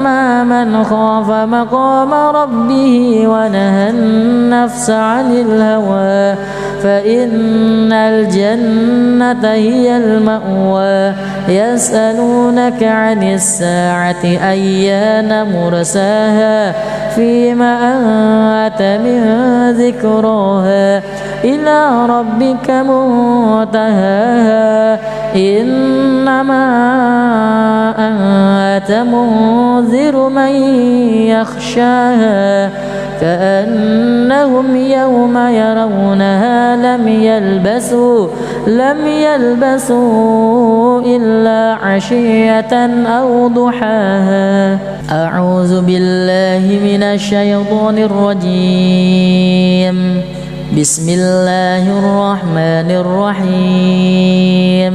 أما من خاف مقام ربه ونهى النفس عن الهوى فإن الجنة هي المأوى يسألونك عن الساعة أيان مرساها فيما أنت من ذكراها إلى ربك منتهاها إنما أنت منذر من يخشاها كأنهم يوم يرونها لم يلبسوا إلا عشية أو ضحاها. أعوذ بالله من الشيطان الرجيم. بسم الله الرحمن الرحيم.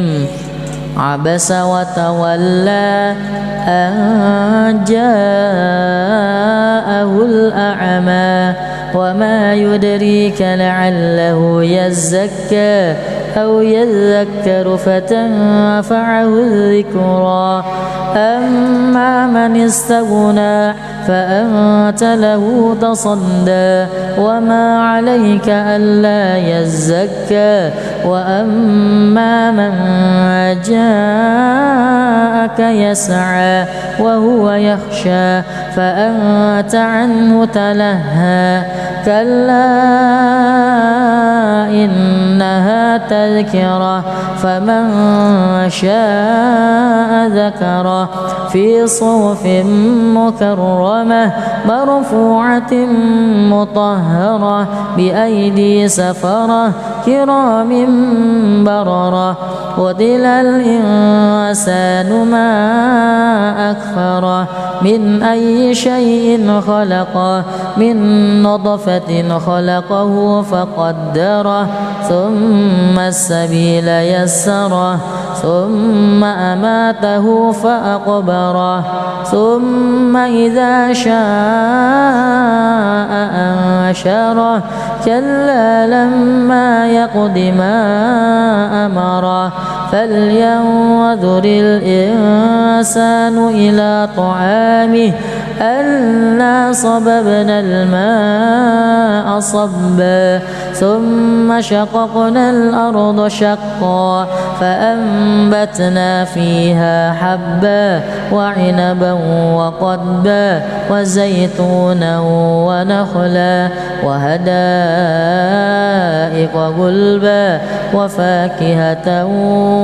عبس وتولى أن جاءه الأعمى وما يدريك لعله يزكى أو يذكر فتنفعه الذكرى أما من استغنى فأنت له تصدى وما عليك ألا يزكى وأما من جاءك يسعى وهو يخشى فأنت عنه تلهى كلا إنها تذكرة فمن شاء ذكره في صحف مكرمة مرفوعة مطهرة بأيدي سفرة كرام بررة قتل الإنسان ما أكفره من أي شيء خلقه من نطفة خلقه فقدره ثم السبيل يسره ثم أماته فأقبره ثم إذا شاء أنشره كلا لما يقض ما أمره فلينظر الإنسان إلى طعامه أنا صببنا الماء صبا ثم شققنا الأرض شقا فأنبتنا فيها حبا وعنبا وقضبا وزيتونا ونخلا وحدائق غلبا وفاكهة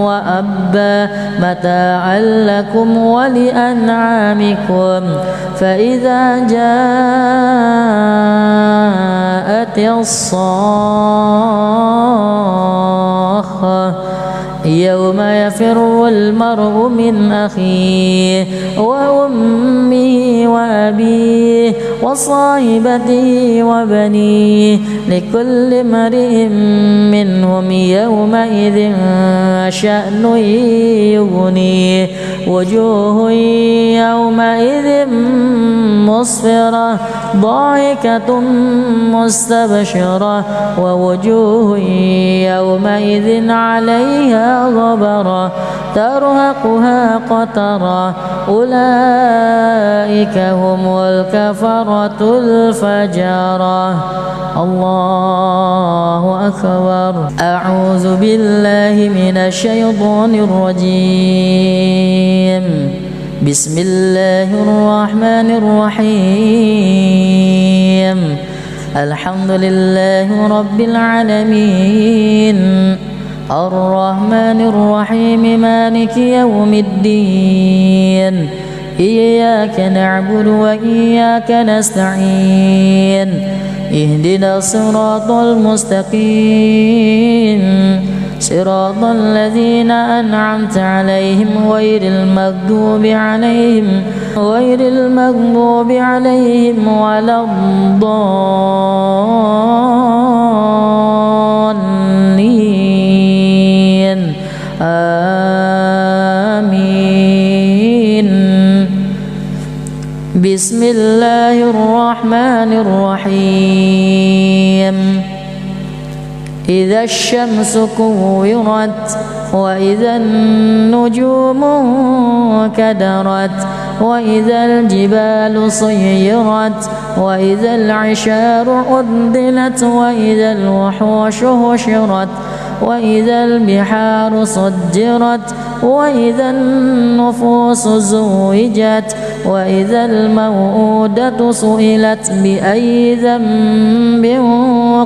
وأبا متاعا لكم ولأنعامكم فإذا جاءت الصاخة يوم يفر المرء من أخيه وأمه وأبيه وصاحبته وبنيه لكل امرئ منهم يومئذ شأن يغنيه وجوه يومئذ مسفرة ضاحكة مستبشرة ووجوه يومئذ عليها غبرة ترهقها قترة أولئك هم الكفرة الفجرة. الله أكبر. أعوذ بالله من الشيطان الرجيم. بسم الله الرحمن الرحيم. الحمد لله رب العالمين الرحمن الرحيم مالك يوم الدين إياك نعبد وإياك نستعين اهدنا الصراط المستقيم صراط الذين أنعمت عليهم غير المغضوب عليهم ولا الضالين آمين. بسم الله الرحمن الرحيم. إذا الشمس كورت وإذا النجوم انكدرت وإذا الجبال سيرت وإذا العشار عدلت وإذا الوحوش حشرت وإذا البحار سجرت وإذا النفوس زوجت وإذا الموءودة سئلت بأي ذنب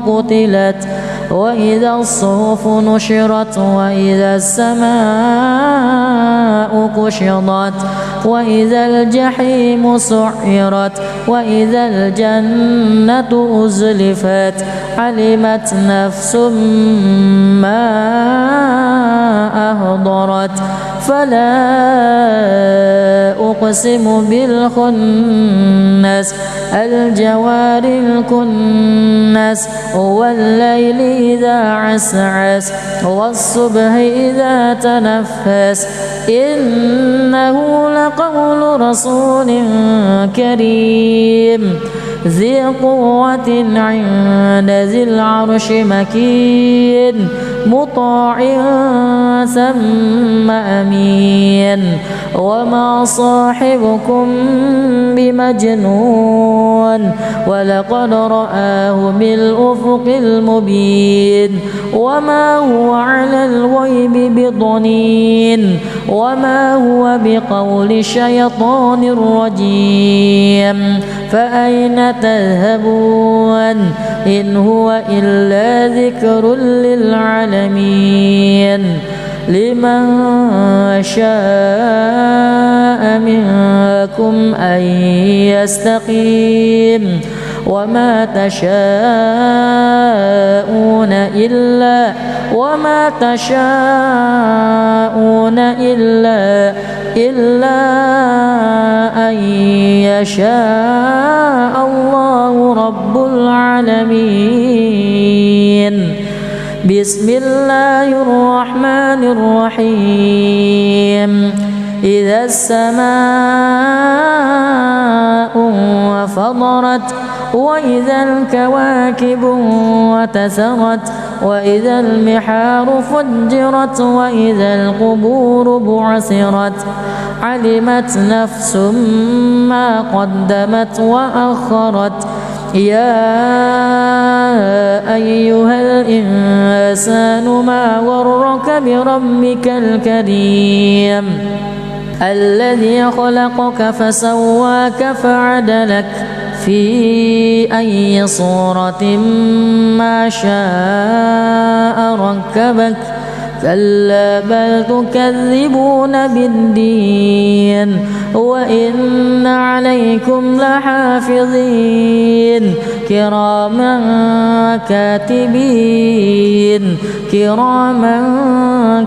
قتلت وإذا الصحف نشرت وإذا السماء كشطت وإذا الجحيم سعرت وإذا الجنة أزلفت علمت نفس ما أهضرت فلا أقسم بالخنس الجوار الكنس والليل إذا عسعس والصبح إذا تنفس إنه لقول رسول كريم ذي قوة عند ذي العرش مكين مطاع ثم أمين وما صاحبكم بمجنون ولقد رآه بالأفق المبين وما هو على الغيب بضنين وما هو بقول شيطان رجيم فأين تذهبون إن هو إلا ذكر للعالمين لمن شاء منكم أن يستقيم وما تشاءون إلا أن يشاء الله رب العالمين بسم الله الرحمن الرحيم إذا السماء انفطرت وإذا الكواكب انتثرت وإذا البحار فجرت وإذا القبور بعثرت علمت نفس ما قدمت وأخرت يا أيها الإنسان ما غرك بربك الكريم الذي خلقك فسواك فعدلك في أي صورة ما شاء ركبك كلا بل تكذبون بالدين وإن عليكم لحافظين كراما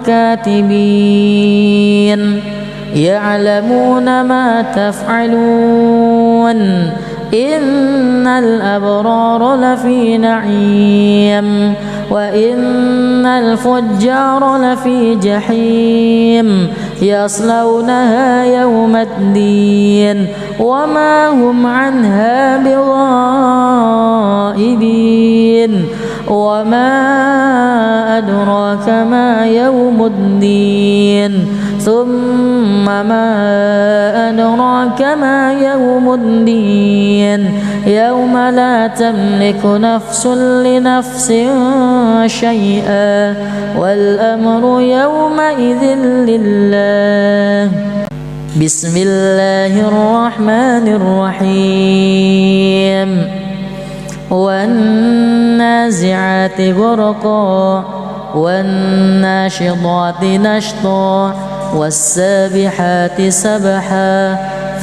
كاتبين يعلمون ما تفعلون إن الأبرار لفي نعيم وإن الفجار لفي جحيم يصلونها يوم الدين وما هم عنها بغائبين وما أدراك ما يوم الدين ثم ما أدراك ما يوم الدين يوم لا تملك نفس لنفس شيئا والأمر يومئذ لله بسم الله الرحمن الرحيم والنازعات غرقا والناشطات نشطا والسابحات سبحا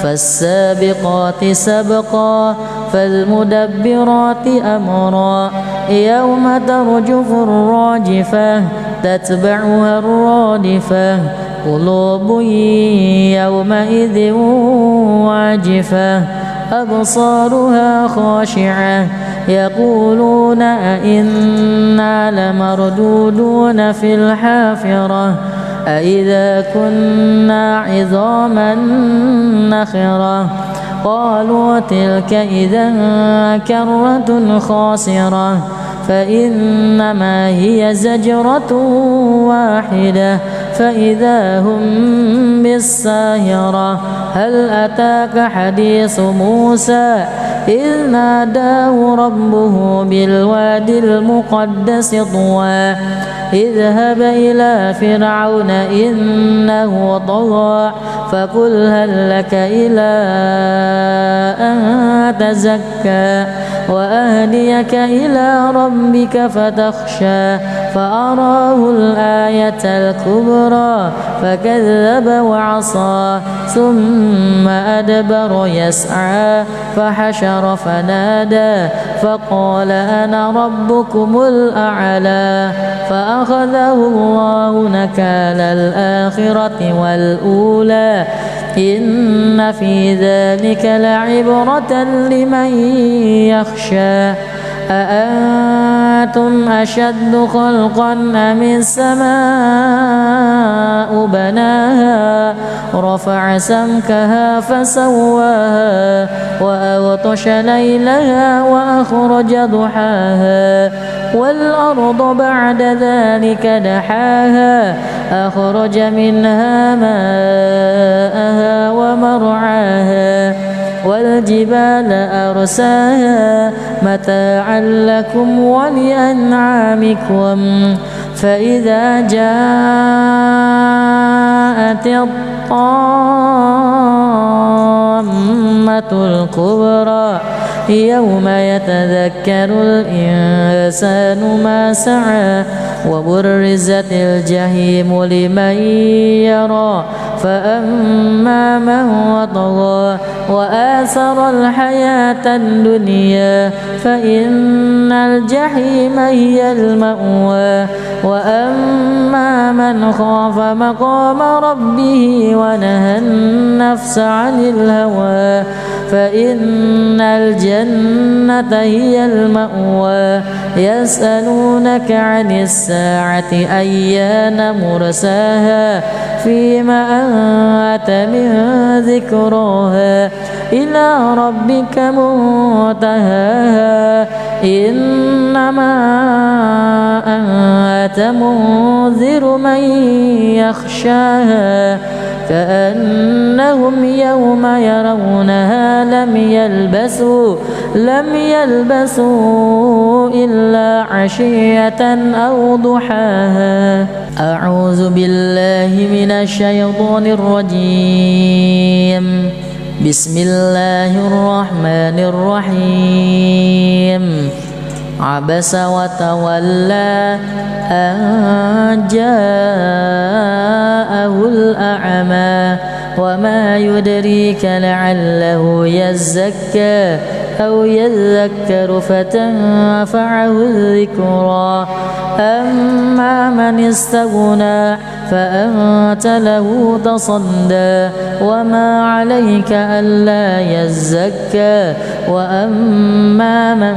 فالسابقات سبقا فالمدبرات أمرا يوم ترجف الراجفة تتبعها الرادفة قلوب يومئذ واجفة أبصارها خاشعة يقولون أئنا لمردودون في الحافرة أئذا كنا عظاما نخرة قالوا تلك إذا كرة خاسرة فإنما هي زجرة واحدة فإذا هم بالساهرة هل أتاك حديث موسى إذ ناداه ربه بالوادي المقدس طوى اذهب إلى فرعون إنه طغى فقل هل لك إلى أن تزكى وأهديك إلى ربك فتخشى فأراه الآية الكبرى فكذب وعصى ثم أدبر يسعى فحشر فنادى فقال أنا ربكم الأعلى فأخذه الله نكال الآخرة والأولى إن في ذلك لعبرة لمن يخشى أأنتم أشد خلقا أم السماء بناها رفع سمكها فسواها وأغطش ليلها وأخرج ضحاها والأرض بعد ذلك دحاها أخرج منها ماءها ومرعاها والجبال أرساها متاعا لكم ولأنعامكم فإذا جاءت الطامة الكبرى يوم يتذكر الإنسان ما سعى وبرزت الجحيم لمن يرى فأما من طغى وآثر الحياة الدنيا فإن الجحيم هي المأوى وأما من خاف مقام ربه ونهى النفس عن الهوى فإن الجنة هي المأوى يسألونك عن الساعة أيان مرساها فيما أنت من ذكراها إلى ربك منتهاها إنما أنت منذر من يخشاها كأنهم يوم يرونها لم يلبسوا إلا عشية أو ضحاها. أعوذ بالله من الشيطان الرجيم. بسم الله الرحمن الرحيم. عبس وتولى أن جاءه الأعمى وما يدريك لعله يزكى أو يذكر فتنفعه الذكرى أما من استغنى فأنت له تصدى وما عليك ألا يزكى وأما من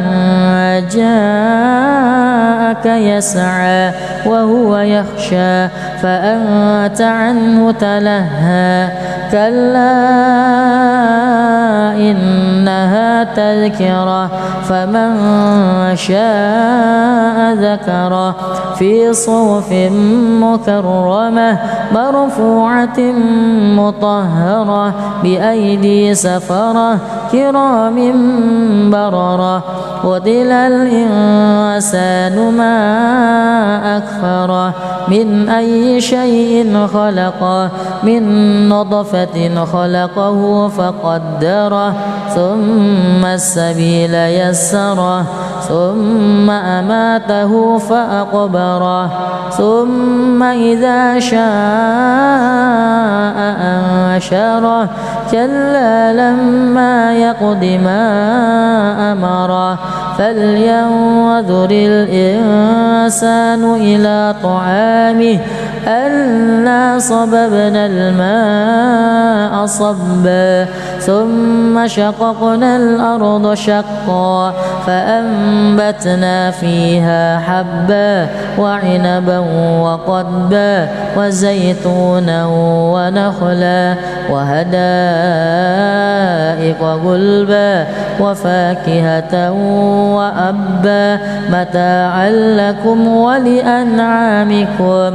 جاءك يسعى وهو يخشى فأنت عنه تلهى كلا إنها تذكرة فمن شاء ذكره في صحف مكرمة مرفوعة مطهرة بأيدي سفرة كرام بررة قتل الإنسان ما أكفره من أي شيء خلقه من نطفة خلقه فقدره ثم السبيل يسره ثم أماته فأقبره ثم إذا شاء أنشره كلا لما يقض ما أمره فلينظر الإنسان إلى طعامه أنا صببنا الماء صبا ثم شققنا الأرض شقا فأنبتنا فيها حبا وعنبا وقضبا وزيتونا ونخلا وحدائق غلبا وفاكهة وأبا متاعا لكم ولأنعامكم.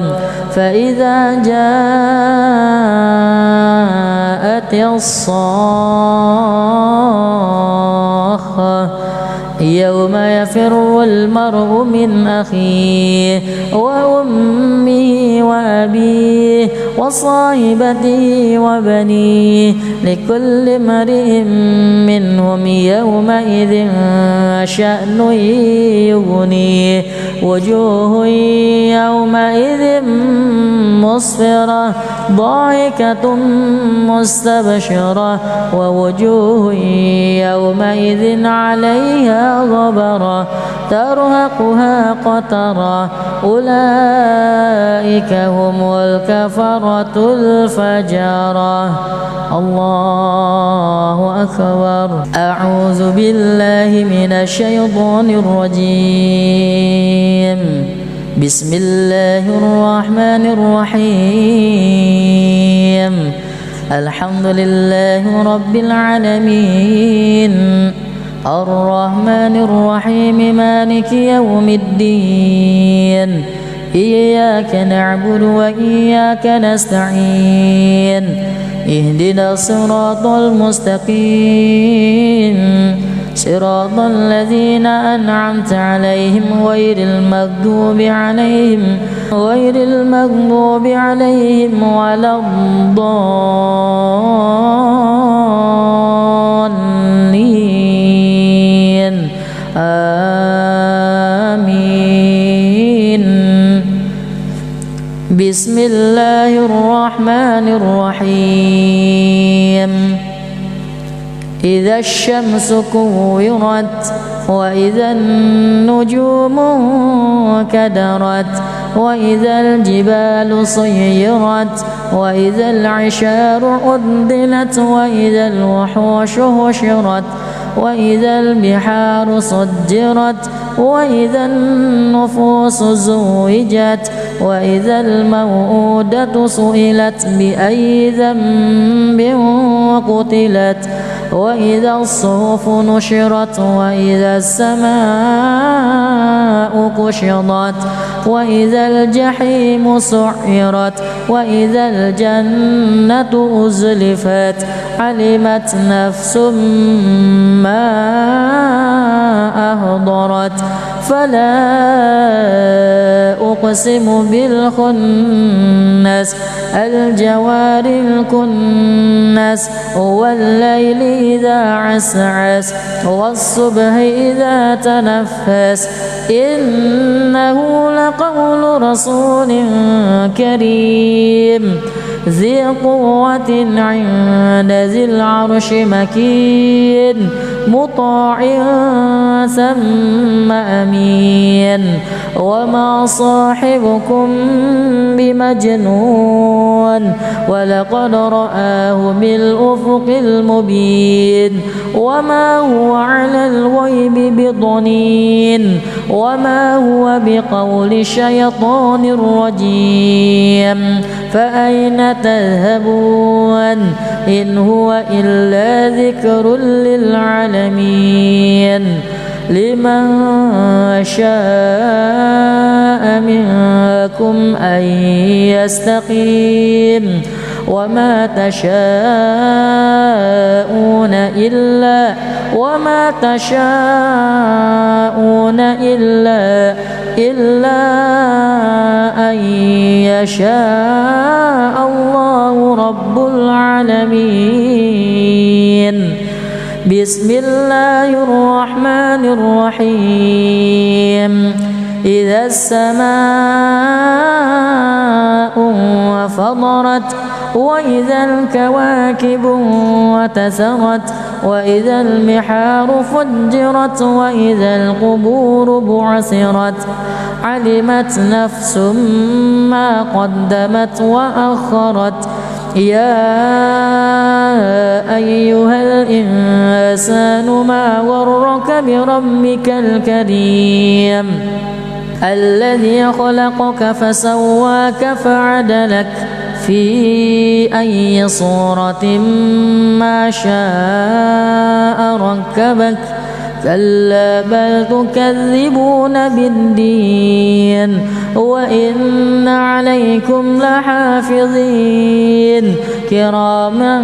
فإذا جاءت الصاخة يوم يفر المرء من أخيه وأمه وأبيه وصاحبته وبنيه لكل امرئ منهم يومئذ شأن يغنيه. وجوه يومئذ مسفرة ضاحكة مستبشرة ووجوه يومئذ عليها غبرة ترهقها قترة أولئك هم الكفرة الفجرة. الله أكبر. أعوذ بالله من الشيطان الرجيم. بسم الله الرحمن الرحيم. الحمد لله رب العالمين الرحمن الرحيم مالك يوم الدين. إياك نعبد وإياك نستعين. اهدنا الصراط المستقيم صراط الذين أنعمت عليهم غير المغضوب عليهم ولا الضالين. آمين. بسم الله الرحمن الرحيم. إذا الشمس كورت وإذا النجوم كدرت وإذا الجبال صيرت وإذا العشار عدلت وإذا الوحوش حشرت وإذا البحار سجرت وإذا النفوس زوجت وإذا الموءودة سئلت بأي ذنب قتلت وإذا الصحف نشرت وإذا السماء كشطت وإذا الجحيم سعرت وإذا الجنة أزلفت علمت نفس ما أهضرت. فلا أقسم بالخنس الجوار الكنس والليل إذا عسعس والصبح إذا تنفس إنه لقول رسول كريم ذي قوة عند ذي العرش مكين مطاع ثم أمين. وما صاحبكم بمجنون ولقد رآه بالأفق المبين. وما هو على الغيب بضنين وما هو بقول شيطان رجيم. فأين تذهبون إن هو إلا ذكر للعالمين. لمن شاء منكم أن يستقيم وما تشاءون إلا أن يشاء الله رب العالمين. بسم الله الرحمن الرحيم. إذا السماء انفطرت وإذا الكواكب انتثرت وإذا البحار فجرت وإذا القبور بعثرت علمت نفس ما قدمت وأخرت. يا أيها الإنسان ما غرك بربك الكريم الذي خلقك فسواك فعدلك في أي صورة ما شاء ركبك كلا بل تكذبون بالدين وإن عليكم لحافظين كراما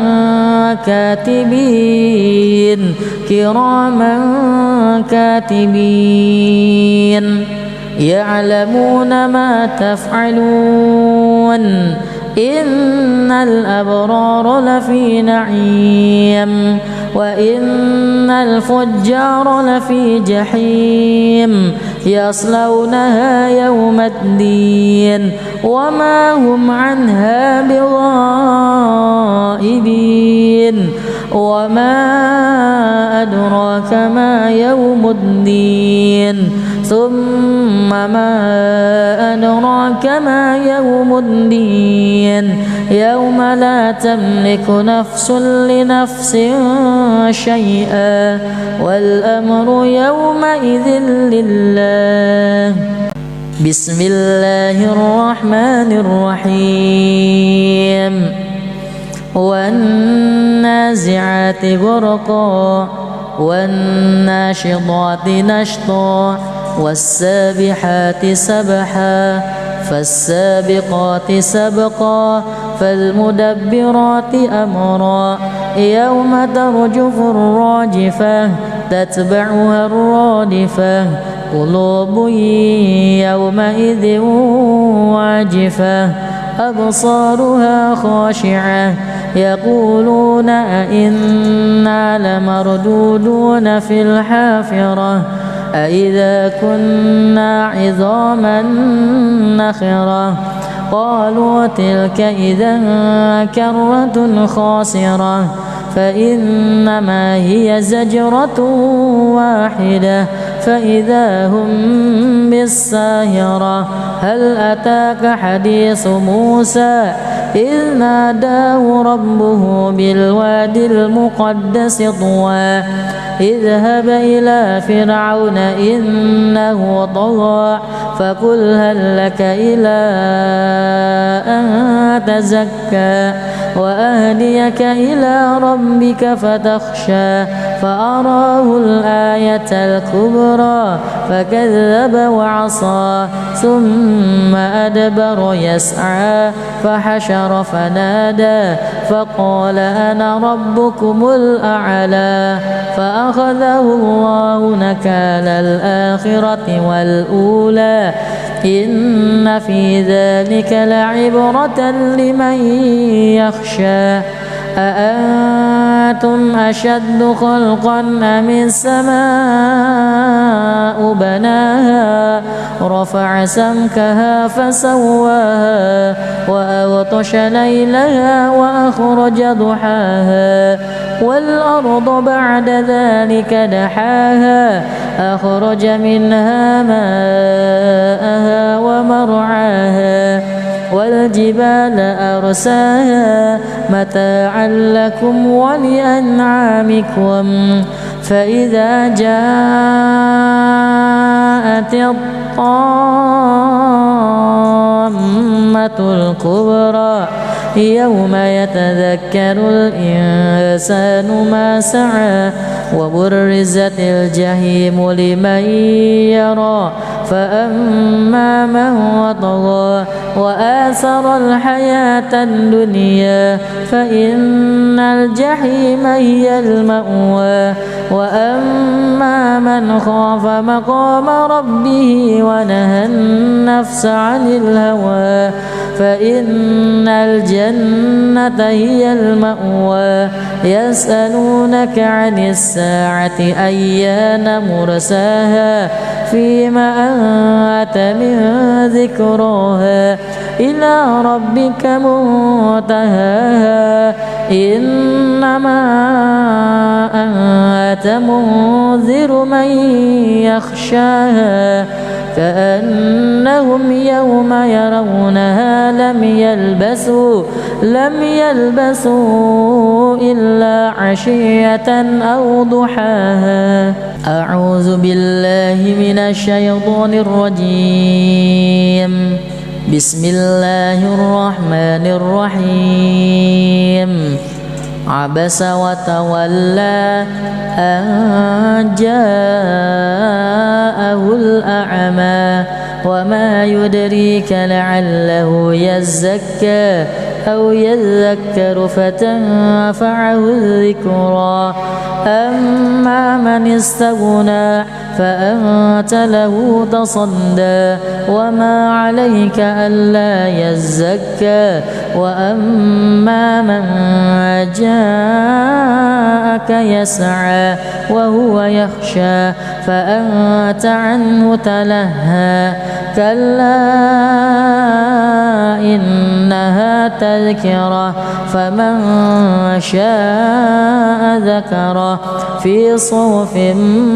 كاتبين يعلمون ما تفعلون إن الأبرار لفي نعيم وإن الفجار لفي جحيم يصلونها يوم الدين وما هم عنها بغائبين وما أدراك ما يوم الدين ثم ما أدراك ما يوم الدين يوم لا تملك نفس لنفس شيئا والأمر يومئذ لله. بسم الله الرحمن الرحيم والنازعات غرقا والناشطات نشطا والسابحات سبحا فالسابقات سبقا فالمدبرات أمرا يوم ترجف الراجفة تتبعها الرادفة قلوب يومئذ واجفة أبصارها خاشعة يقولون أئنا لمردودون في الحافرة أئذا كنا عظاما نخرة قالوا تلك إذا كرة خاسرة فإنما هي زجرة واحدة فإذا هم بالساهرة هل أتاك حديث موسى إذ ناداه ربه بالوادي المقدس طوى اذهب إلى فرعون إنه طغى فقل هل لك إلى أن تزكى وأهديك إلى ربك فتخشى فأراه الآية الكبرى فكذب وعصى ثم أدبر يسعى فحشر فنادى فقال أنا ربكم الأعلى فأخذه الله نكال الآخرة والأولى إن في ذلك لعبرة لمن يخشى أأنتم أشد خلقا أم السماء بناها رفع سمكها فسواها وأغطش ليلها وأخرج ضحاها والأرض بعد ذلك دحاها أخرج منها ماءها ومرعاها والجبال أرساها متاعا لكم ولأنعامكم فإذا جاءت الطامة الكبرى يوم يتذكر الإنسان ما سعى وبرزت الجحيم لمن يرى فأما من طغى وآثر الحياة الدنيا فإن الجحيم هي المأوى وأما من خاف مقام ربه ونهى النفس عن الهوى فإن الجنة هي المأوى يسألونك عن الساعة أيان مرساها فيما أنت من ذكراها إلى ربك منتهاها إنما أنت منذر من يخشاها كأنهم يوم يرونها لم يلبسوا إلا عشية أو ضحاها. أعوذ بالله من الشيطان الرجيم. بسم الله الرحمن الرحيم عبس وتولى أن جاءه الأعمى وما يدريك لعله يزكى أو يذكر فتنفعه الذكرى أما من استغنى فأنت له تصدى وما عليك ألا يزكى وأما من جاءك يسعى وهو يخشى فأنت عنه تلهى كلا إنها تذكرة فمن شاء ذكره في صحف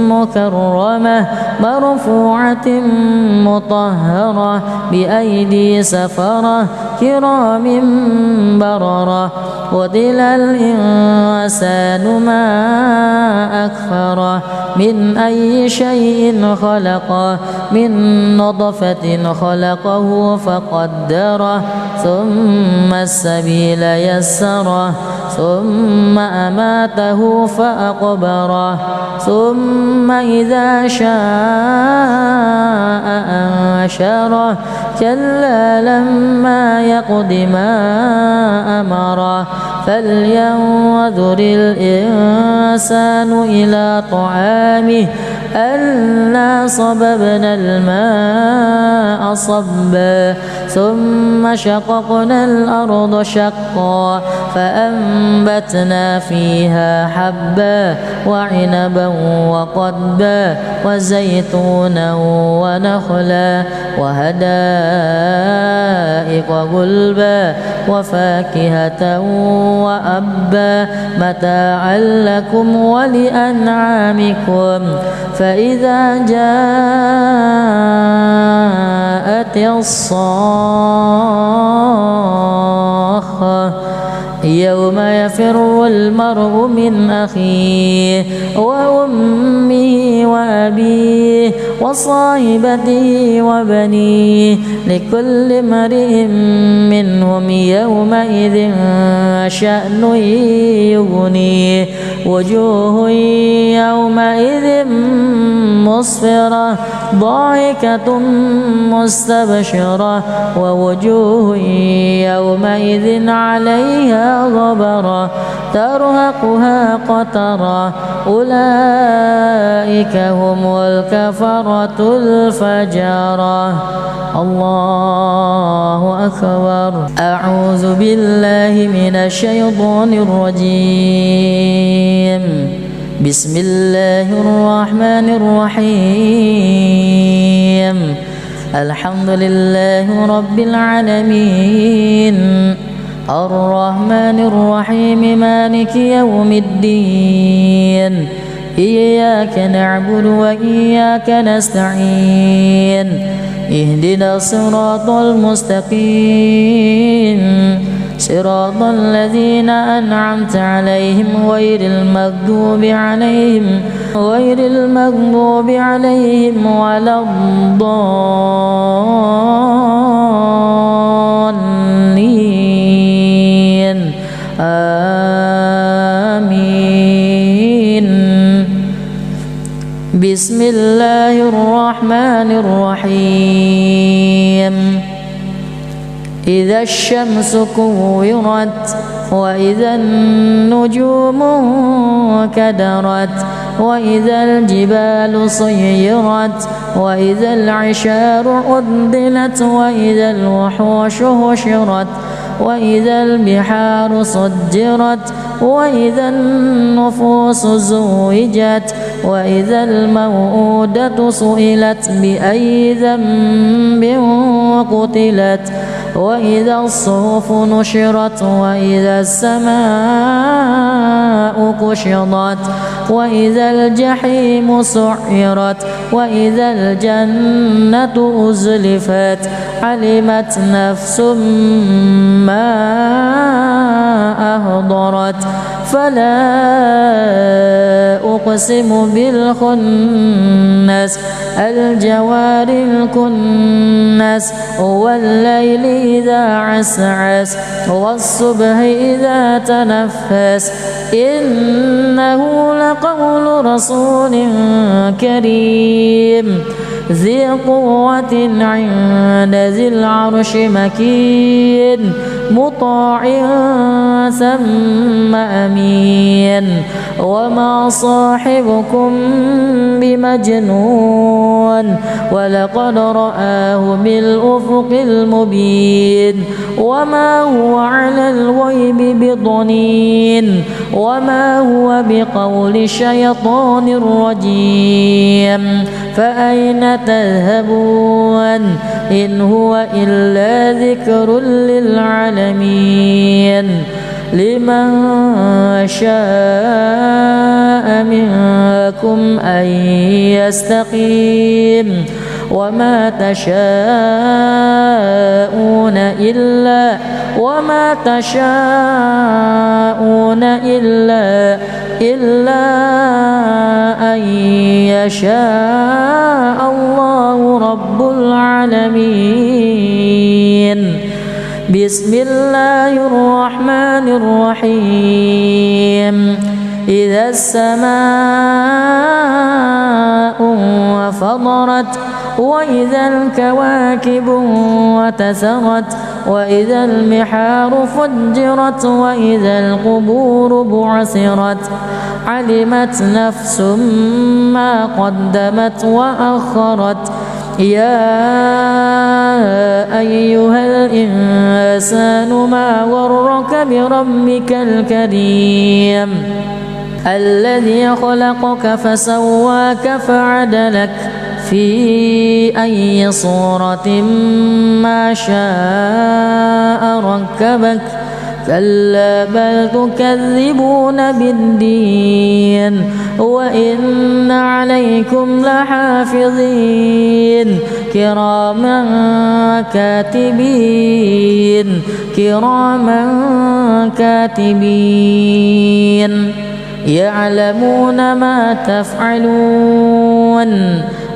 مكرمة مرفوعة مطهرة بأيدي سفرة كرام بررة قتل الإنسان ما أكفره من أي شيء خلقه من نطفة خلقه فقدره ثم السبيل يسره ثم أماته فأقبره ثم إذا شاء أنشره كلا لما يقض ما أمره فلينظر الإنسان إلى طعامه أنا صببنا الماء صبا ثم شققنا الأرض شقا فأنبتنا فيها حبا وعنبا وقضبا وزيتونا ونخلا وحدائق غلبا وفاكهة وأبا متاعا لكم ولأنعامكم فإذا جاءت الصاخة يوم يفر المرء من أخيه وأمه وأبيه وصاحبته وبنيه لكل امرئ منهم يومئذ شأن يغنيه وجوه يومئذ مسفرة ضاحكة مستبشرة ووجوه يومئذ عليها غبرة ترهقها قترة أولئك هم الكفرة الفجرة الله أكبر أعوذ بالله من الشيطان الرجيم بسم الله الرحمن الرحيم الحمد لله رب العالمين الرحمن الرحيم مالك يوم الدين إياك نعبد وإياك نستعين اهدنا الصراط المستقيم صراط الذين أنعمت عليهم غير المغضوب عليهم ولا الضالين آمين بسم الله الرحمن الرحيم إذا الشمس كورت وإذا النجوم كدرت وإذا الجبال صيرت وإذا العشار عطلت وإذا الوحوش حشرت وإذا البحار سجرت وإذا النفوس زوجت وإذا الموءودة سئلت بأي ذنب قتلت وإذا الصحف نشرت وإذا السماء كشطت وإذا الجحيم سعرت وإذا الجنة أزلفت علمت نفس ما أهضرت فلا أقسم بالخنس الجوار الكنس والليل إذا عسعس والصبح إذا تنفس إنه لقول رسول كريم ذي قوة عند ذي العرش مكين مطاع ثم أمين وما صاحبكم بمجنون ولقد رآه بالأفق المبين وما هو على الغيب بضنين وما هو بقول شيطان رجيم فأين تذهبون إن هو إلا ذكر للعالمين لمن شاء منكم أن يستقيم وما تشاءون إلا أن يشاء الله رب العالمين. بسم الله الرحمن الرحيم. إذا السماء انفطرت وإذا الكواكب انتثرت وإذا البحار فجرت وإذا القبور بعثرت علمت نفس ما قدمت وأخرت يا أيها الإنسان ما غرك بربك الكريم الذي خلقك فسواك فعدلك في أي صورة ما شاء ركبك كلا بل تكذبون بالدين وإن عليكم لحافظين كراما كاتبين يعلمون ما تفعلون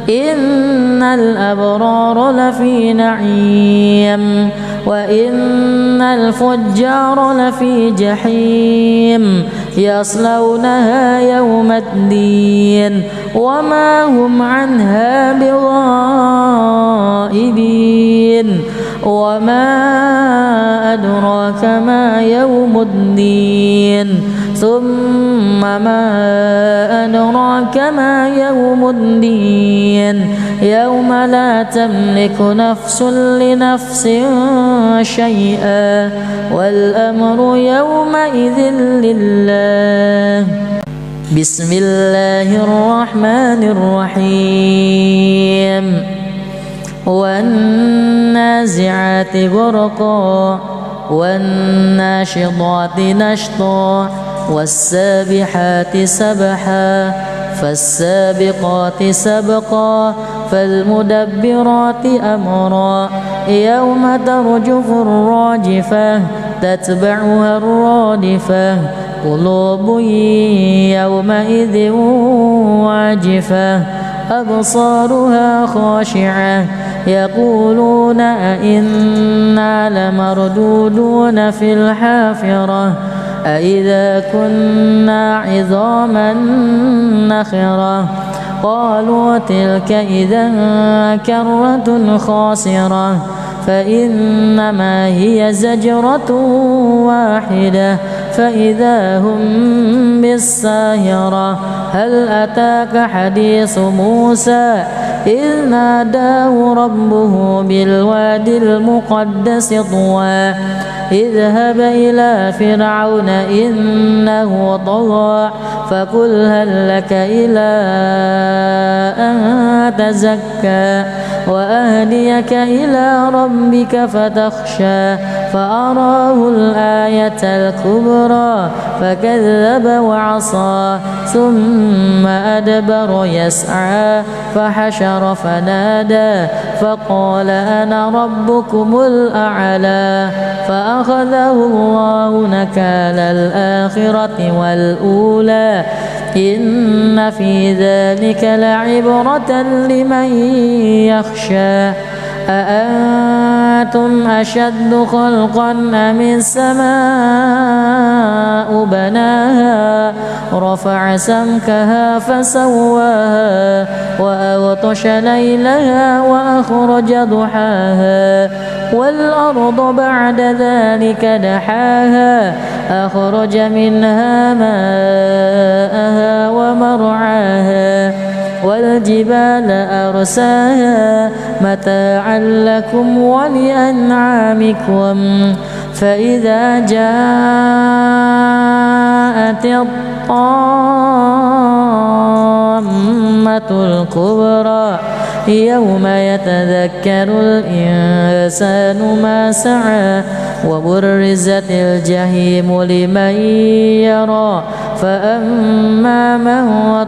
إن الأبرار لفي نعيم وإن الفجار لفي جحيم يصلونها يوم الدين وما هم عنها بغائبين وما أدراك ما يوم الدين ثم ما أدراك ما يوم الدين يوم لا تملك نفس لنفس شيئا والأمر يومئذ لله. بسم الله الرحمن الرحيم. والنازعات غرقا والناشطات نشطا والسابحات سبحا فالسابقات سبقا فالمدبرات أمرا يوم ترجف الراجفة تتبعها الرادفة قلوب يومئذ واجفة أبصارها خاشعة يقولون أئنا لمردودون في الحافرة أئذا كنا عظاما نخرة قالوا تلك إذا كرة خاسرة فإنما هي زجرة واحدة فإذا هم بالساهرة. هل أتاك حديث موسى إذ ناداه ربه بالوادي المقدس طوى اذهب إلى فرعون إنه طغى فقل هل لك إلى أن تزكى وأهديك إلى ربك فتخشى فأراه الآية الكبرى فكذب وعصى ثم أدبر يسعى فحشر فنادى فقال أنا ربكم الأعلى فأخذه الله نكال الآخرة والأولى إن في ذلك لعبرة لمن يخشى أأنتم أشد خلقا أم السماء بناها رفع سمكها فسواها وأغطش ليلها وأخرج ضحاها والأرض بعد ذلك دحاها أخرج منها ماءها ومرعاها والجبال أرساها متاعا لكم ولأنعامكم فإذا جاءت الطامة الكبرى يوم يتذكر الإنسان ما سعى وبرزت الجحيم لمن يرى فأما من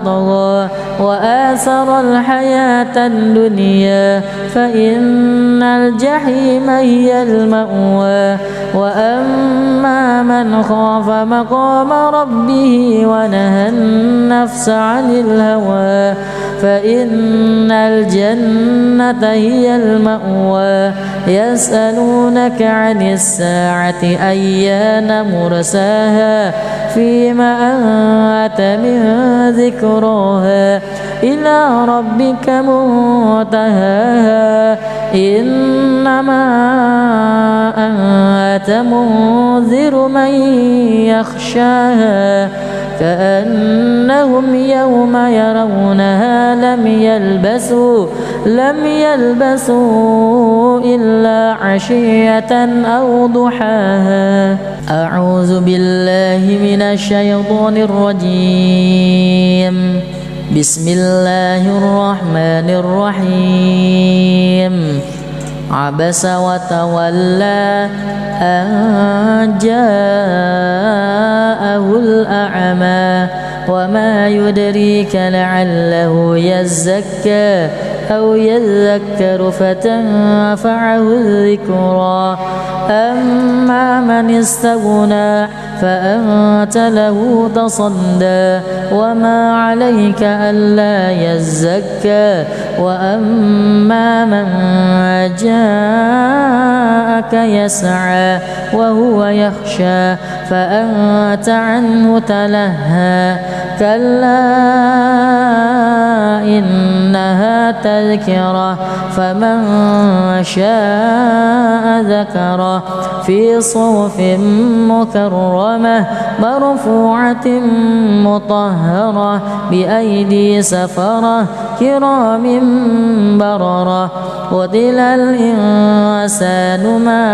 طغى وآثر الحياة الدنيا فإن الجحيم هي المأوى وأما من خاف مقام ربه ونهى النفس عن الهوى فإن الجنة هي المأوى يسألونك عن الساعة أيان مرساها فيما أنت من ذكراها إلى ربك منتهاها إنما أنت منذر من يخشاها كأنهم يوم يرونها لم يلبسوا إلا عشية أو ضحاها. أعوذ بالله من الشيطان الرجيم. بسم الله الرحمن الرحيم. عبس وتولى أن جاءه الأعمى وما يدريك لعله يزكى أو يذكر فتنفعه الذكرى أما من استغنى فأنت له تصدى وما عليك ألا يزكى وأما من جاءك يسعى وهو يخشى فأنت عنه تلهى كلا إنها تذكرة فمن شاء ذكره في صحف مكرمة مرفوعة مطهرة بأيدي سفرة كرام بررة قتل الإنسان ما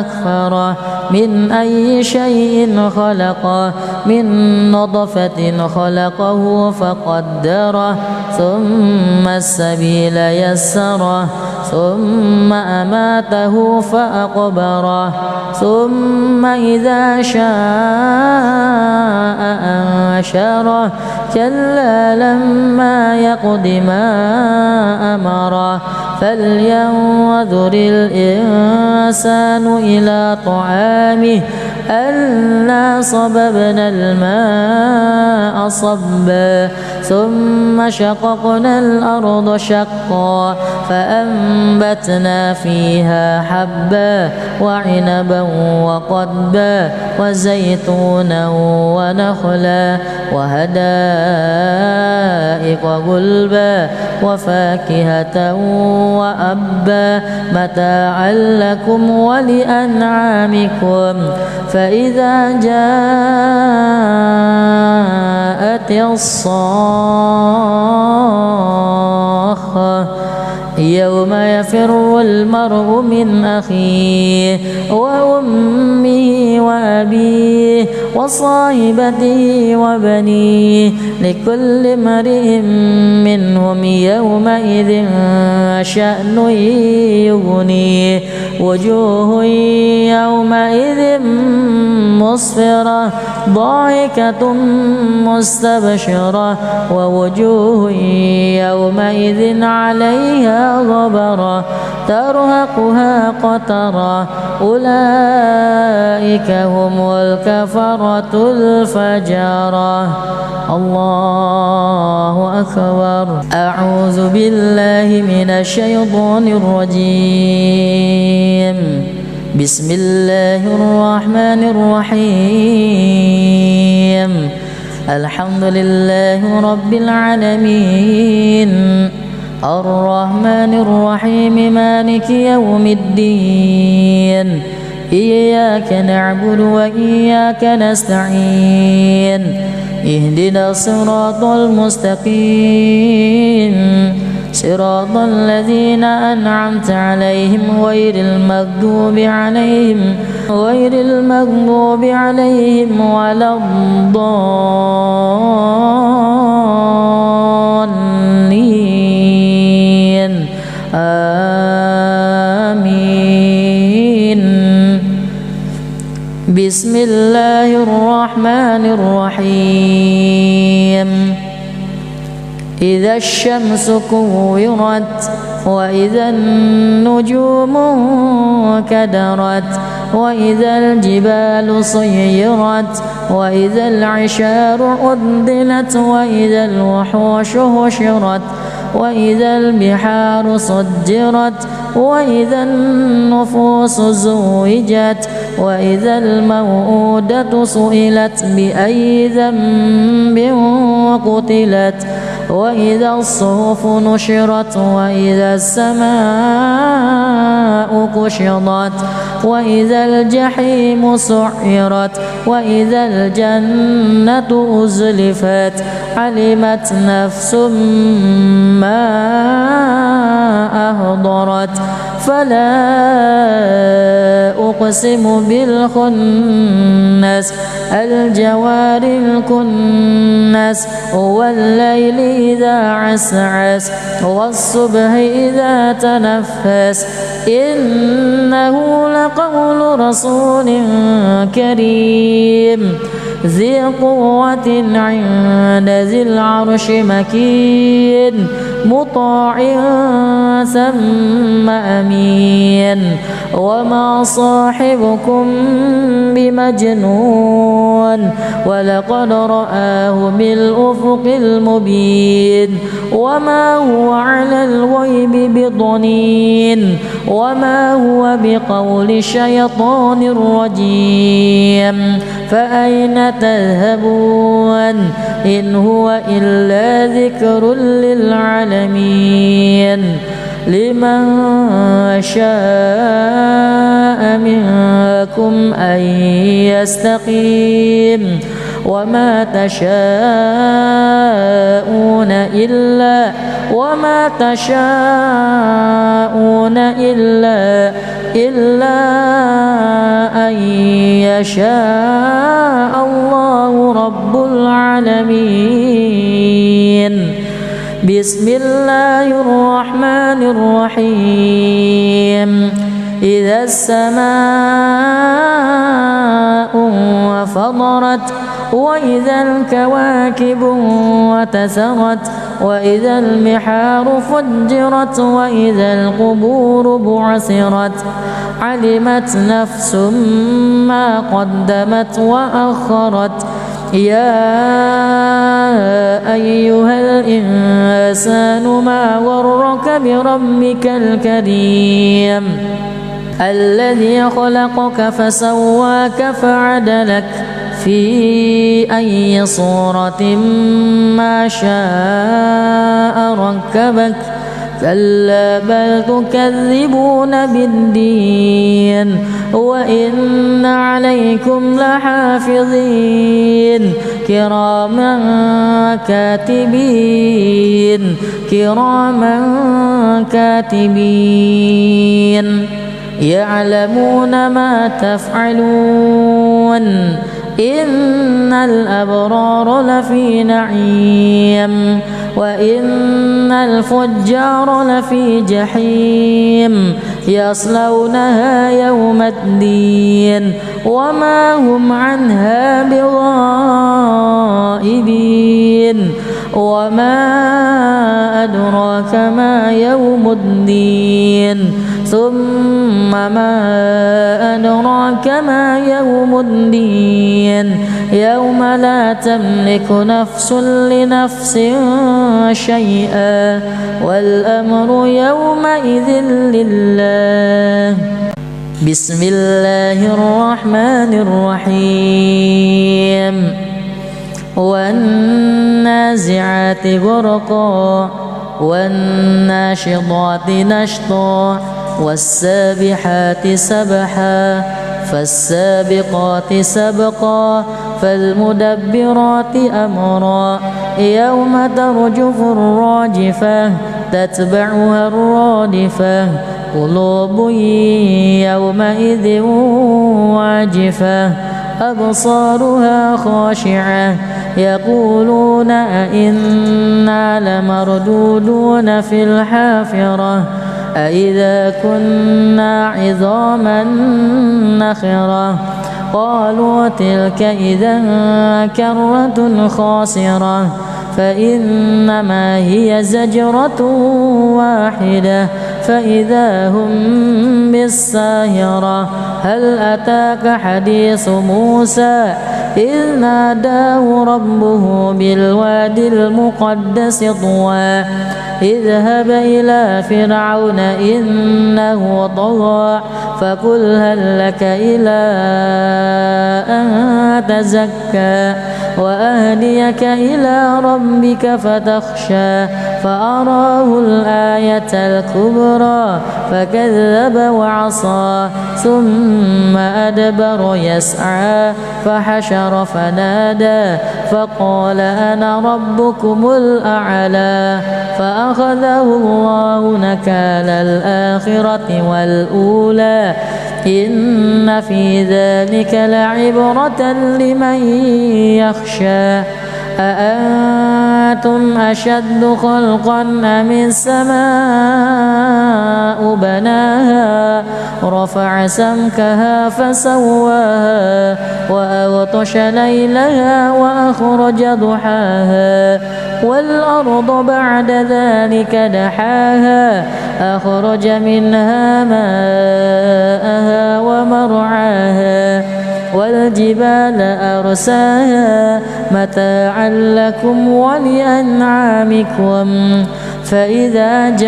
أكفره من أي شيء خلقه من نطفة خلقه فقدره ثم السبيل يسره ثم أماته فأقبره ثم إذا شاء أنشره كلا لما يقض ما أمره فلينظر الإنسان إلى طعامه أنا صببنا الماء صبا ثم شققنا الأرض شقا فأنبتنا فيها حبا وعنبا وقضبا وزيتونا ونخلا وحدائق غلبا وفاكهة وأبا متاعا لكم ولأنعامكم فإذا جاءت الصاخة يوم يفر المرء من أخيه وأمه وأبيه وصاحبته وبنيه لكل امرئ منهم يومئذ شأن يغنيه وجوه يومئذ مسفرة ضاحكة مستبشرة ووجوه يومئذ عليها غبرة ترهقها قترة أولئك هم الكفرة الفجرة. الله أكبر. أعوذ بالله من الشيطان الرجيم. بسم الله الرحمن الرحيم. الحمد لله رب العالمين الرحمن الرحيم مالك يوم الدين إياك نعبد وإياك نستعين اهدنا الصراط المستقيم صراط الذين أنعمت عليهم غير المغضوب عليهم ولا الضالين آمين. بسم الله الرحمن الرحيم. إذا الشمس كورت وإذا النجوم كدرت وإذا الجبال صيرت وإذا العشار عدلت وإذا الوحوش حشرت وإذا البحار سجرت وإذا النفوس زوجت وإذا الموءودة سئلت بأي ذنب قتلت وإذا الصحف نشرت وإذا السماء كشطت وإذا الجحيم سعرت وإذا الجنة أزلفت علمت نفس ما أهضرت فلا أقسم بالخنس الجوار الكنس والليل إذا عسعس والصبح إذا تنفس إنه لقول رسول كريم ذي قوة عند ذي العرش مكين مطاع ثم أمين وما صاحبكم بمجنون ولقد رآه بالأفق المبين وما هو على الغيب بضنين وما هو بقول شيطان رجيم فأين تذهبون إن هو إلا ذكر للعالمين لمن شاء منكم أن يستقيم وما تشاءون إلا أن يشاء الله رب العالمين. بسم الله الرحمن الرحيم. إذا السماء انفطرت وإذا الكواكب انتثرت وإذا البحار فجرت وإذا القبور بعثرت علمت نفس ما قدمت وأخرت يا أيها الإنسان ما غرك بربك الكريم الذي خلقك فسواك فعدلك في أي صورة ما شاء ركبك كلا بل تكذبون بالدين وإن عليكم لحافظين كراما كاتبين يعلمون ما تفعلون إن الأبرار لفي نعيم وإن الفجار لفي جحيم يصلونها يوم الدين وما هم عنها بغائبين وما أدراك ما يوم الدين ثم ما أدراك ما يوم الدين يوم لا تملك نفس لنفس شيئا والأمر يومئذ لله. بسم الله الرحمن الرحيم والنازعات غرقا والناشطات نشطا والسابحات سبحا فالسابقات سبقا فالمدبرات أمرا يوم ترجف الراجفة تتبعها الرادفة قلوب يومئذ واجفة أبصارها خاشعة يقولون أئنا لمردودون في الحافرة أئذا كنا عظاما نخرة قالوا تلك إذا كرة خاسرة فإنما هي زجرة واحدة فإذا هم بالساهرة. هل أتاك حديث موسى إذ ناداه ربه بالوادي المقدس طوى اذهب إلى فرعون إنه طغى فقل هل لك إلى أن تزكى وأهديك إلى ربك فتخشى فأراه الآية الكبرى فكذب وعصى ثم أدبر يسعى فحشر فنادى فقال أنا ربكم الأعلى فأخذه الله نكال الآخرة والأولى إن في ذلك لعبرة لمن يخشى. أأنتم أشد خلقا أم السماء بناها رفع سمكها فسواها وأغطش ليلها وأخرج ضحاها والأرض بعد ذلك دحاها أخرج منها ماءها ومرعاها والجبال أرساها متاعا لكم ولأنعامكم فإذا جاءت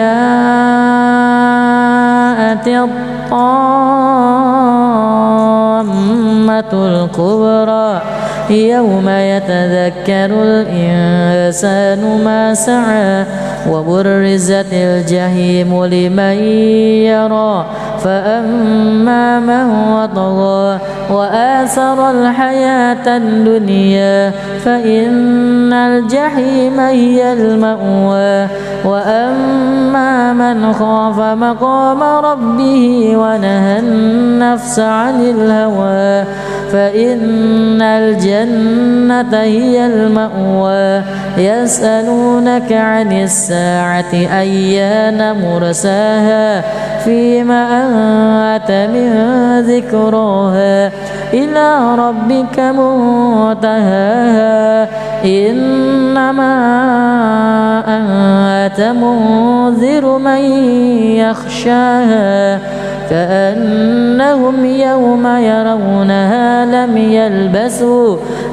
الطامة الكبرى يوم يتذكر الإنسان ما سعى وبرزت الجحيم لمن يرى فأما من طغى وآثر الحياة الدنيا فإن الجحيم هي المأوى وأما من خاف مقام ربه ونهى النفس عن الهوى فإن الجنة هي المأوى. يسألونك عن الساعة أيان مرساها فيما أنت من ذكراها إلى ربك منتهاها إنما أنت منذر من يخشاها كأنهم يوم يرونها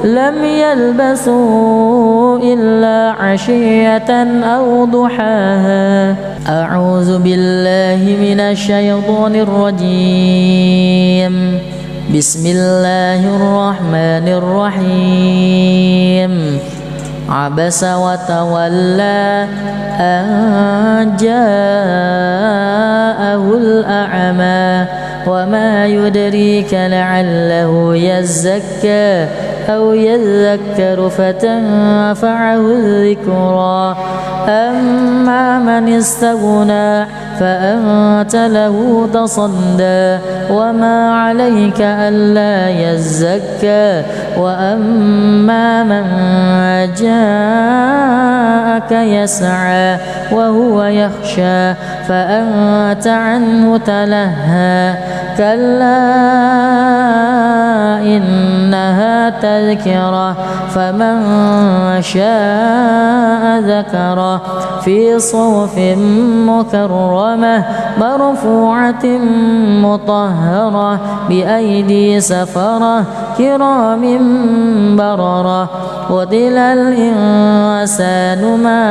لم يلبسوا إلا عشية أو ضحاها. أعوذ بالله من الشيطان الرجيم. بسم الله الرحمن الرحيم. عبس وتولى أن جاءه الأعمى وما يدريك لعله يزكى أو يذكر فتنفعه الذكرى أما من استغنى فأنت له تصدى وما عليك ألا يزكى وأما من جاءك يسعى وهو يخشى فأنت عنه تلهى كلا إنها تذكرة فمن شاء ذكره في صحف مكرمة مرفوعة مطهرة بأيدي سفرة كرام بررة قتل الإنسان ما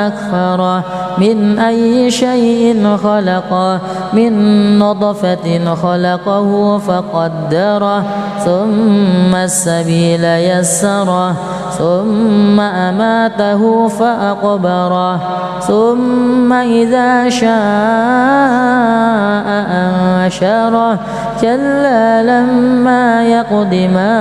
أكفره من أي شيء خلقه من نطفة خلقه فقدره ثم السبيل يسره ثم أماته فأقبره ثم إذا شاء أنشره كلا لما يقض ما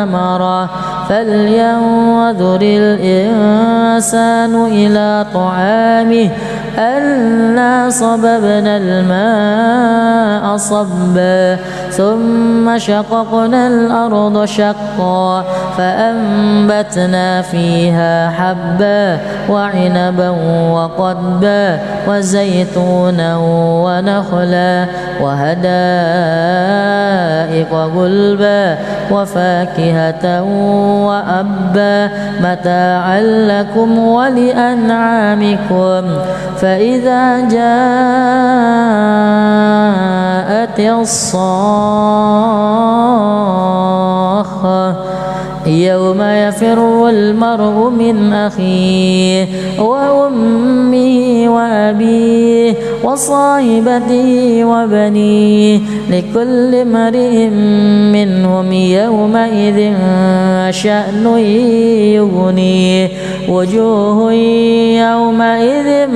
أمره فلينظر الإنسان إلى طعامه أنا صببنا الماء صبا ثم شققنا الأرض شقا فأنبتنا فيها حبا وعنبا وقضبا وزيتونا ونخلا وحدائق غلبا وفاكهة وأبا متاعا لكم ولأنعامكم فإذا جاءت الصاخة يوم يفر المرء من أخيه وأمه وأبيه وصاحبته وبنيه لكل امرئ منهم يومئذ شأن يغنيه وجوه يومئذ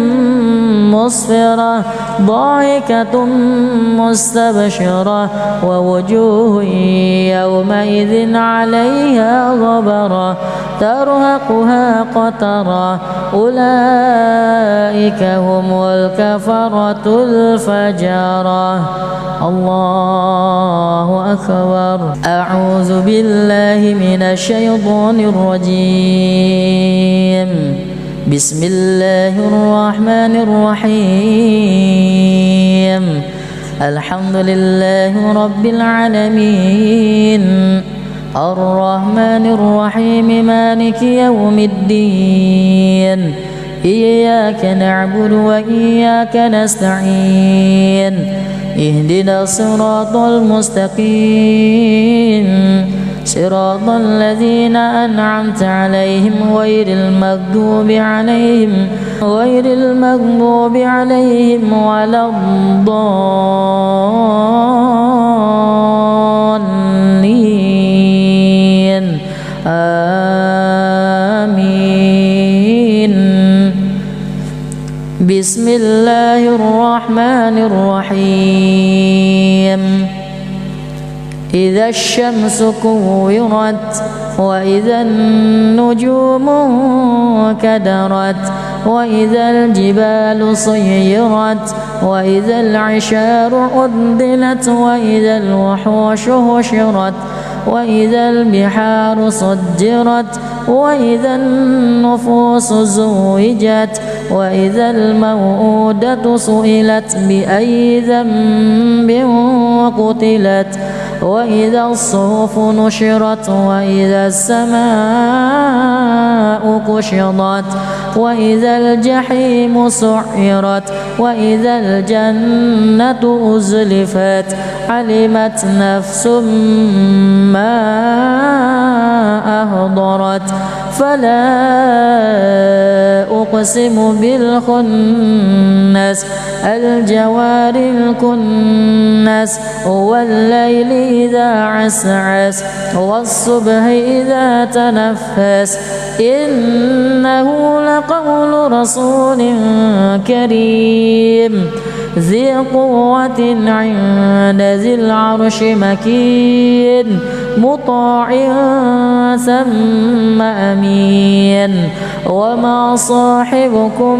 مسفرة ضاحكة مستبشرة ووجوه يومئذ عليها غبرة ترهقها قترة أولئك هم الكفرة الفجرة الله أكبر أعوذ بالله من الشيطان الرجيم بسم الله الرحمن الرحيم الحمد لله رب العالمين الرحمن الرحيم مالك يوم الدين إياك نعبد وإياك نستعين اهدنا الصراط المستقيم صراط الذين أنعمت عليهم غير المغضوب عليهم ولا الضالين آمين بسم الله الرحمن الرحيم إذا الشمس كورت وإذا النجوم كدرت وإذا الجبال صيرت وإذا العشار عدلت وإذا الوحوش حشرت وإذا البحار سجرت وإذا النفوس زوجت وإذا الموءودة سئلت بأي ذنب قتلت وإذا الصحف نشرت وإذا السماء كشطت وإذا الجحيم سعرت وإذا الجنة أزلفت علمت نفس ما أهضرت فلا أقسم بالخنس الجوار الكنس والليل إذا عسعس والصبح إذا تنفس إنه لقول رسول كريم ذي قوة عند ذي العرش مكين مطاع ثم أمين وما صاحبكم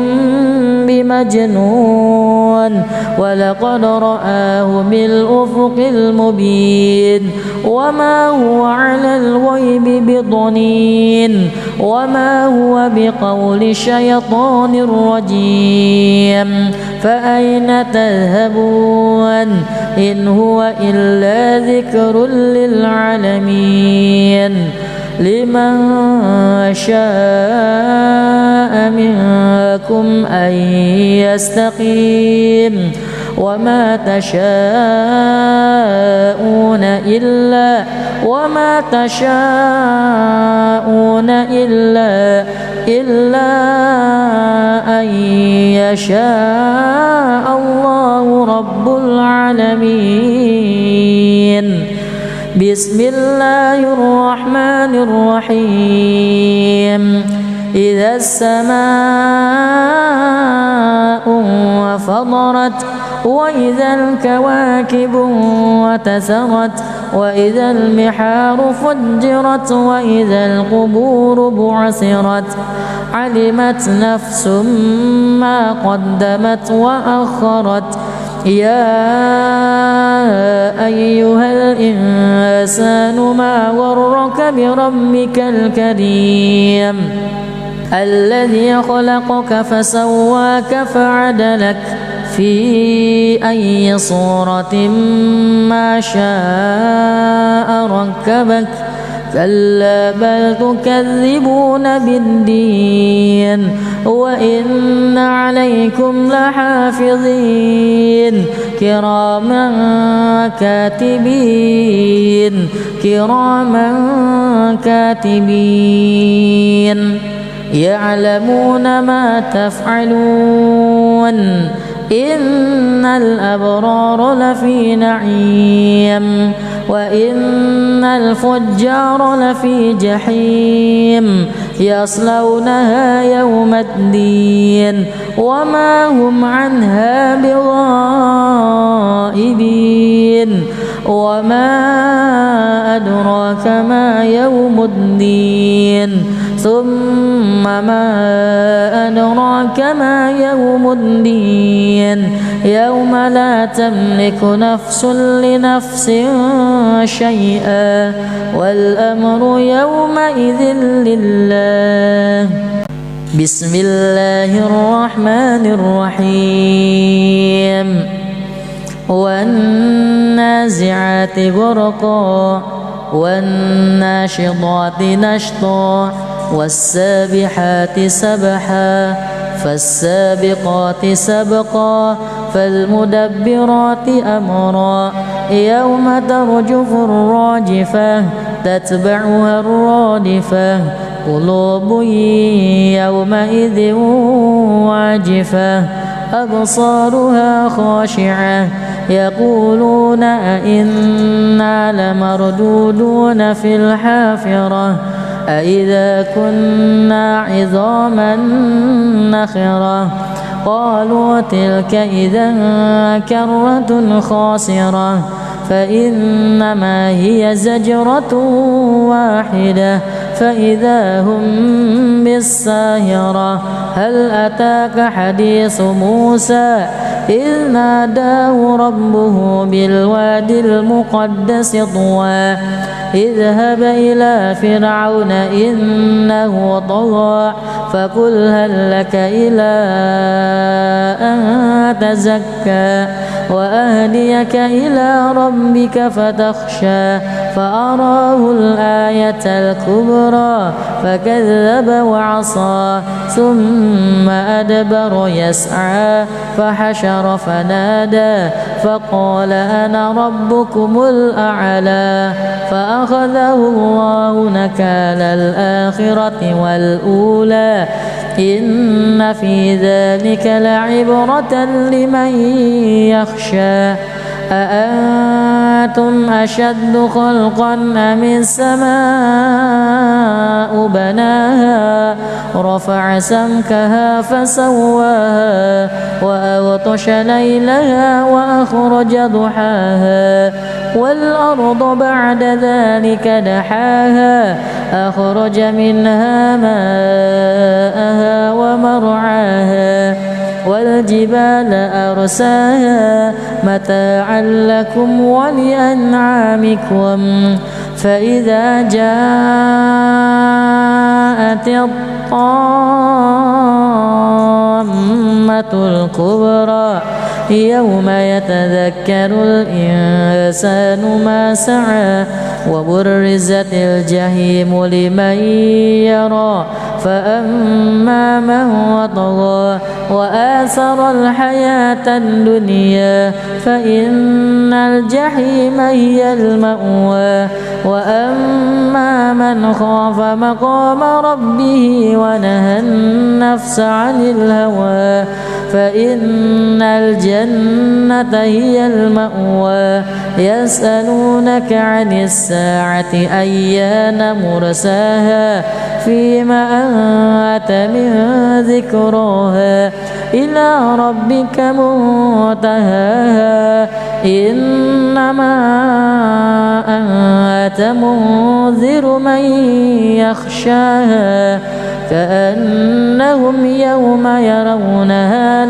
بمجنون ولقد رآه بالأفق المبين وما هو على الغيب بضنين وما هو بقول شيطان رجيم فأين تذهبون إن هو إلا ذكر للعالمين لمن شاء منكم أن يستقيم وما تشاءون إلا أن يشاء الله رب العالمين. بسم الله الرحمن الرحيم. إذا السماء انفطرت وإذا الكواكب انتثرت وإذا البحار فجرت وإذا القبور بعثرت علمت نفس ما قدمت وأخرت يا أيها الإنسان ما غرك بربك الكريم الذي خلقك فسواك فعدلك في أي صورة ما شاء ركبك كلا بل تكذبون بالدين وإن عليكم لحافظين كراما كاتبين يعلمون ما تفعلون إن الأبرار لفي نعيم وإن الفجار لفي جحيم يصلونها يوم الدين وما هم عنها بغائبين وما أدراك ما يوم الدين ثم ما أدراك ما يوم الدين يوم لا تملك نفس لنفس شيئا والأمر يومئذ لله. بسم الله الرحمن الرحيم. والنازعات غرقا والناشطات نشطا والسابحات سبحا فالسابقات سبقا فالمدبرات أمرا يوم ترجف الراجفة تتبعها الرادفة قلوب يومئذ واجفة أبصارها خاشعة يقولون أئنا لمردودون في الحافرة أئذا كنا عظاما نخرة قالوا تلك إذا كرة خاسرة فإنما هي زجرة واحدة فإذا هم بالساهرة. هل أتاك حديث موسى إذ ناداه ربه بالوادي المقدس طوى اذهب إلى فرعون إنه طغى فقل هل لك إلى أن تزكى وأهديك إلى ربك فتخشى فأراه الآية الكبرى فكذب وعصى ثم أدبر يسعى فحشر فنادى فقال أنا ربكم الأعلى فأخذه الله نكال الآخرة والأولى إن في ذلك لعبرة لمن يخشى أأنتم أشد خلقا أم السماء بناها رفع سمكها فسواها وأغطش ليلها وأخرج ضحاها والأرض بعد ذلك دحاها أخرج منها ماءها ومرعاها والجبال أرساها متاعا لكم ولأنعامكم فإذا جاءت الطامة الكبرى يوم يتذكر الإنسان ما سعى وبرزت الجحيم لمن يرى فأما من طغى وآثر الحياة الدنيا فإن الجحيم هي المأوى وأما من خاف مقام ربه ونهى النفس عن الهوى فإن الجنة هي المأوى يسألونك عن الساعة أيان مرساها فيما أنت من ذكراها إلى ربك منتهاها إنما أنت منذر من يخشاها كأنهم يوم يرونها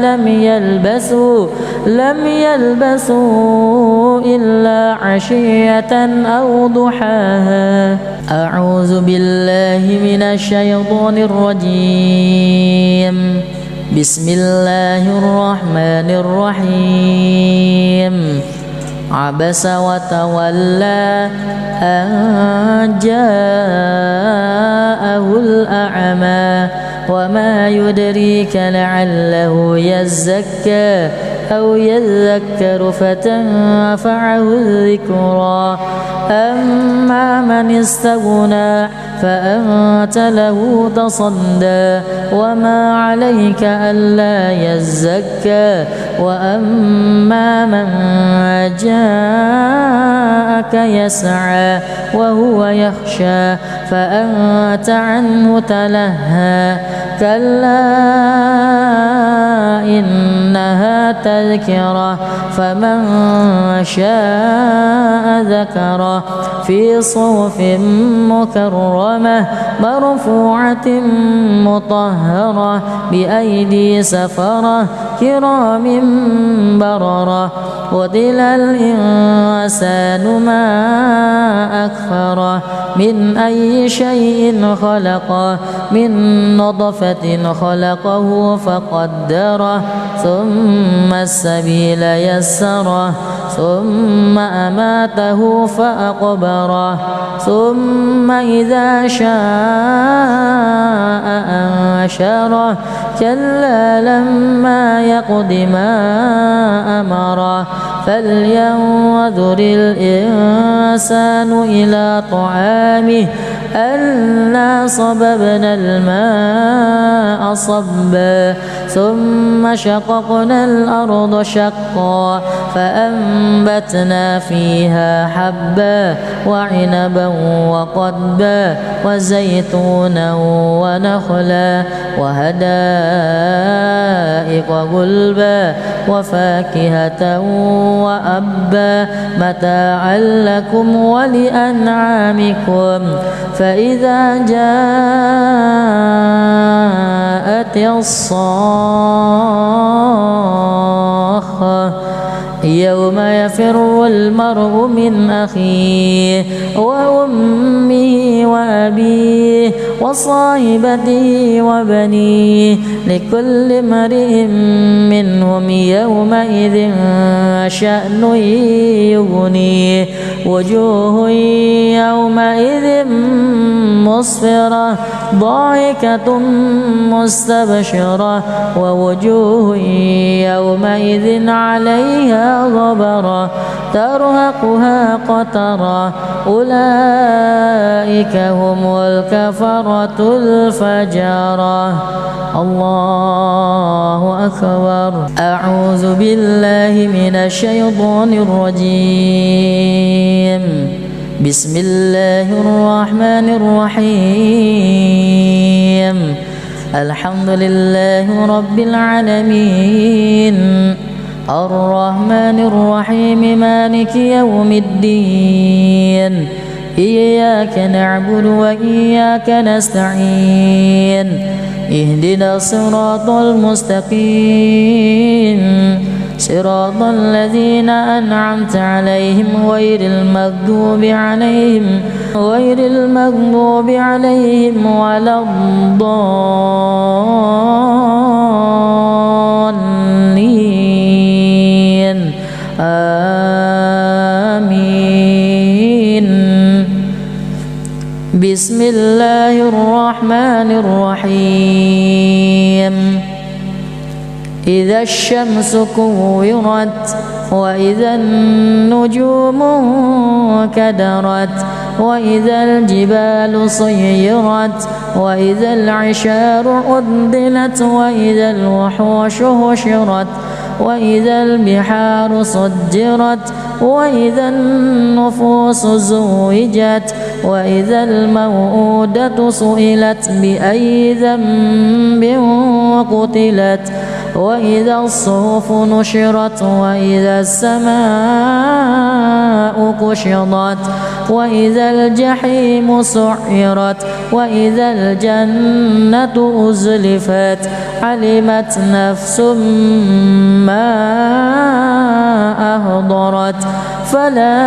لم يلبسوا إلا عشية أو ضحاها. أعوذ بالله من الشيطان الرجيم. بسم الله الرحمن الرحيم. عبس وتولى أن جاءه الأعمى وما يدريك لعله يزكى أو يذكر فتنفعه الذكرى أما من استغنى فأنت له تصدى وما عليك ألا يزكى وأما من جاءك يسعى وهو يخشى فأنت عنه تلهى كلا إنها تذكرة فمن شاء ذكره في صحف مكرمة مرفوعة مطهرة بأيدي سفرة كرام بررة قتل الإنسان ما أكفره من أي شيء خلقه من نطفة خلقه فقدره ثم السبيل يسره ثم أماته فأقبره ثم إذا شاء أنشره كلا لما يقض ما أمره فلينظر الإنسان إلى طعامه أنا صببنا الماء صبا ثم شققنا الأرض شقا فأنبتنا فيها حبا وعنبا وقضبا وزيتونا ونخلا وحدائق غلبا وفاكهة وأبا متاعا لكم ولأنعامكم فإذا جاءت الصاخة يوم يفر المرء من أخيه وأمه وأبيه وصاحبته وبنيه لكل امرئ منهم يومئذ شأن يغنيه وجوه يومئذ مسفرة ضاحكة مستبشرة ووجوه يومئذ عليها غبرة ترهقها قترة أولئك هم الكفرة الفجرة. الله أكبر. أعوذ بالله من الشيطان الرجيم. بسم الله الرحمن الرحيم. الحمد لله رب العالمين الرحمن الرحيم مالك يوم الدين إياك نعبد وإياك نستعين اهدنا الصراط المستقيم صراط الذين أنعمت عليهم غير المغضوب عليهم ولا الضالين آمين. بسم الله الرحمن الرحيم. إذا الشمس كورت وإذا النجوم كدرت وإذا الجبال صيرت وإذا العشار عطلت وإذا الوحوش حشرت وإذا البحار سجرت وإذا النفوس زوجت وإذا الموءودة سئلت بأي ذنب قتلت وإذا الصحف نشرت وإذا السماء كشطت وإذا الجحيم سعرت وإذا الجنة أزلفت علمت نفس ما أهضرت. فلا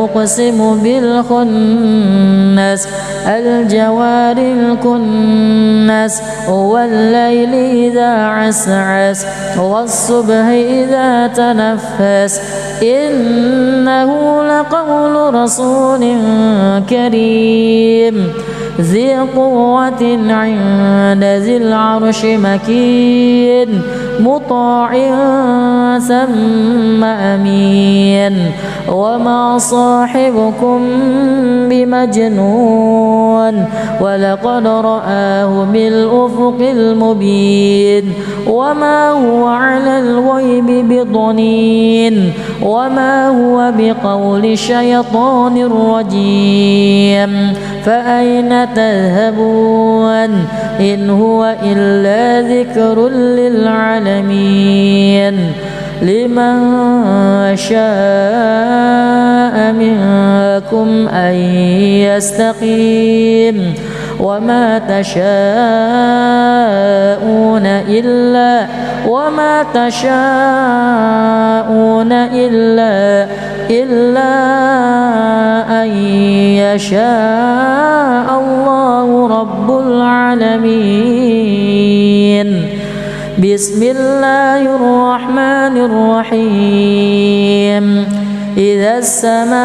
أقسم بالخنس الجوار الكنس والليل إذا عسعس والصبح إذا تنفس إنه لقول رسول كريم ذي قوة عند ذي العرش مكين مطاع ثم أمين. وما صاحبكم بمجنون ولقد رآه بالأفق المبين. وما هو على الغيب بضنين وما هو بقول شيطان رجيم. فأين تذهبون إن هو إلا ذكر للعالمين. لمن شاء منكم أن يستقيم وما تشاءون إلا أن يشاء الله رب العالمين. بسم الله الرحمن الرحيم. إذا السماء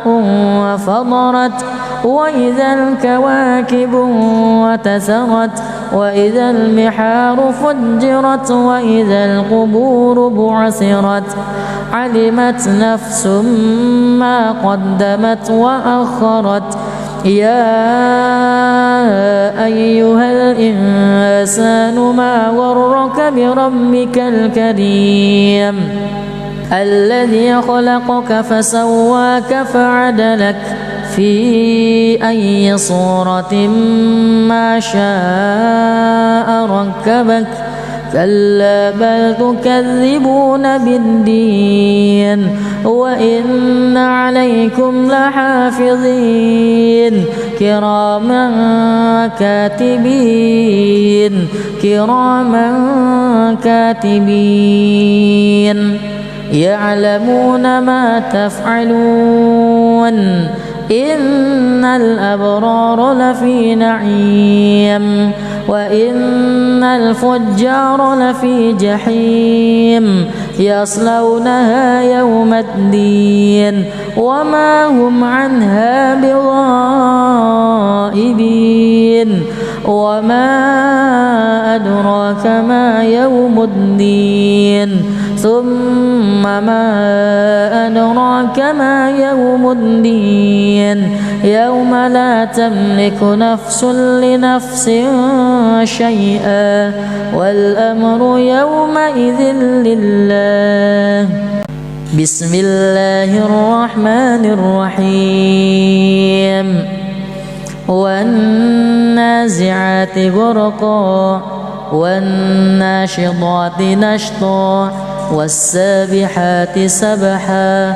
انفطرت وإذا الكواكب انتثرت وإذا البحار فجرت وإذا القبور بعثرت علمت نفس ما قدمت وأخرت. يا أيها الإنسان ما غرك بربك الكريم الذي خلقك فسواك فعدلك في أي صورة ما شاء ركبك. كلا بل تكذبون بالدين وإن عليكم لحافظين كراما كاتبين يعلمون ما تفعلون. إن الأبرار لفي نعيم وإن الفجار لفي جحيم يصلونها يوم الدين وما هم عنها بغائبين. وما أدراك ما يوم الدين ثم ما أدراك ما يوم الدين يوم لا تملك نفس لنفس شيئا والأمر يومئذ لله. بسم الله الرحمن الرحيم. والنازعات غرقا والناشطات نشطا والسابحات سبحا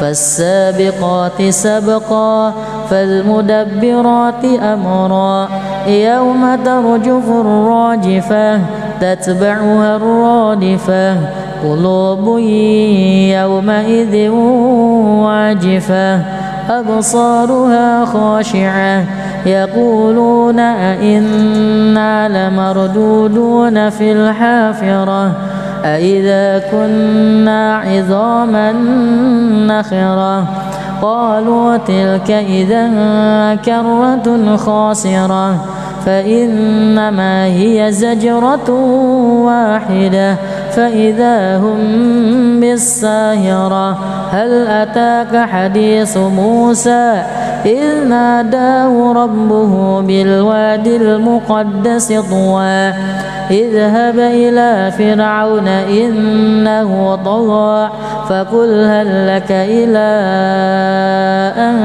فالسابقات سبقا فالمدبرات أمرا يوم ترجف الراجفة تتبعها الرادفة قلوب يومئذ واجفة أبصارها خاشعة يقولون أئنا لمردودون في الحافرة أئذا كنا عظاما نخرة قالوا تلك إذا كرة خاسرة فإنما هي زجرة واحدة فإذا هم بالساهرة. هل أتاك حديث موسى إذ ناداه ربه بالوادي المقدس طوى اذهب إلى فرعون إنه طغى فقل هل لك إلى أن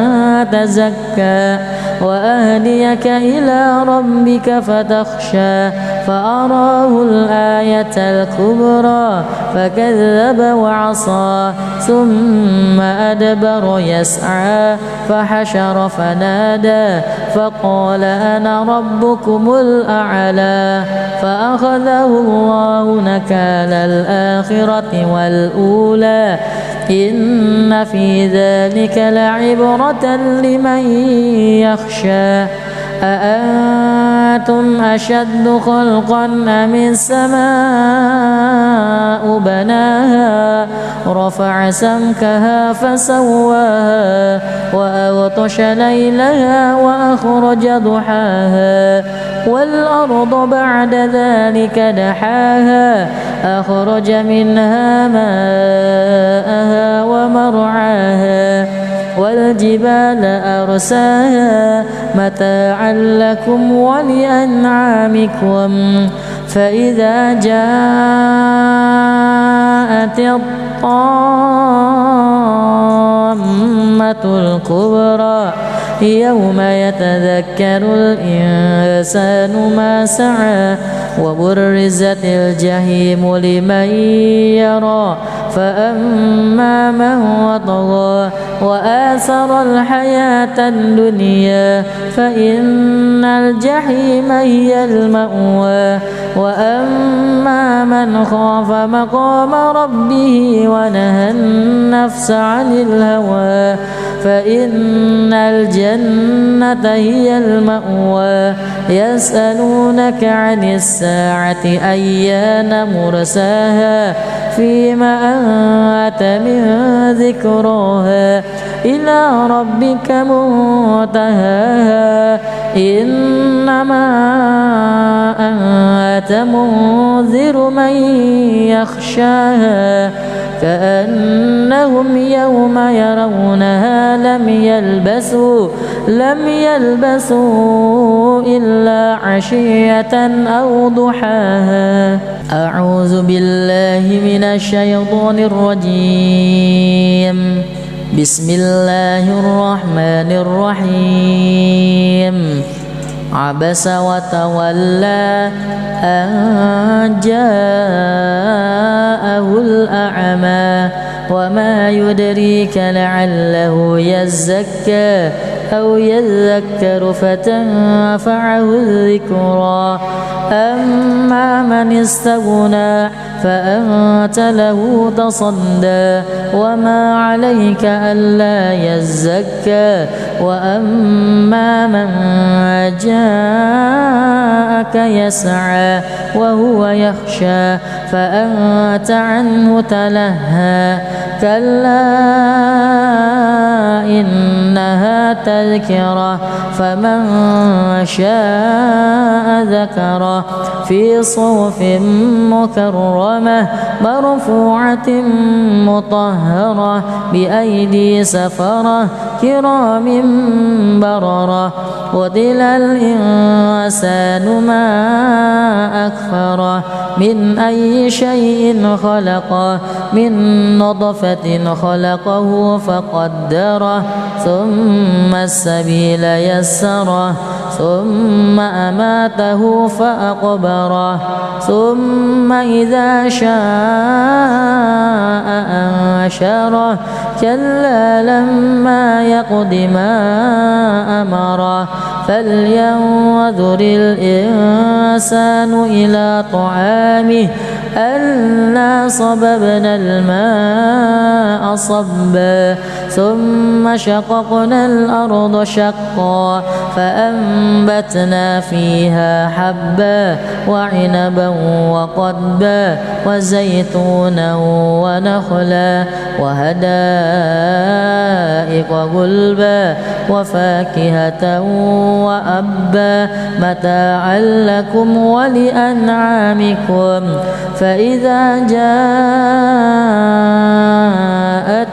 تزكى وأهديك إلى ربك فتخشى فأراه الآية الكبرى فكذب وعصى ثم أدبر يسعى فحشر فنادى فقال أنا ربكم الأعلى فأخذه الله نكال الآخرة والأولى إن في ذلك لعبرة لمن يخشى. أأنتم أشد خلقا أم السماء بناها رفع سمكها فسواها وأغطش ليلها وأخرج ضحاها والأرض بعد ذلك دحاها أخرج منها ماءها ومرعاها والجبال أرساها متاعا لكم ولأنعامكم فإذا جاءت الطامة الكبرى يوم يتذكر الإنسان ما سعى وبرزت الجحيم لمن يرى فأما من طغى وآثر الحياة الدنيا فإن الجحيم هي المأوى وأما من خاف مقام ربه ونهى النفس عن الهوى فإن الجنة هي المأوى. يسألونك عن الساعة أيان مرساها فيما أنت من ذكراها إلى ربك منتهاها إنما أنت منذر من يخشاها كأنهم يوم يرونها لم يلبسوا إلا عشية أو ضحاها. أعوذ بالله من الشيطان الرجيم. بسم الله الرحمن الرحيم. عبس وتولى أن جاءه الأعمى وما يدريك لعله يزكى أو يذكر فتنفعه الذكرى أما من استغنى فأنت له تصدى وما عليك ألا يزكى وأما من جاءك يسعى وهو يخشى فأنت عنه تلهى كلا إنها تذكرة فمن شاء ذكره في صحف مكرمة مرفوعة مطهرة بأيدي سفرة كرام بررة قتل الإنسان ما أكفره من أي شيء خلقه من نطفة خلقه فقدره ثم السبيل يسره ثم أماته فأقبره ثم إذا شاء أنشره كلا لما يقض ما أمره فلينظر الإنسان إلى طعامه أنا صببنا الماء صبا ثم شققنا الأرض شقا فأنبتنا فيها حبا وعنبا وقضبا وزيتونا ونخلا وحدائق غلبا وفاكهة وأبا متاعا لكم ولأنعامكم فإذا جاءت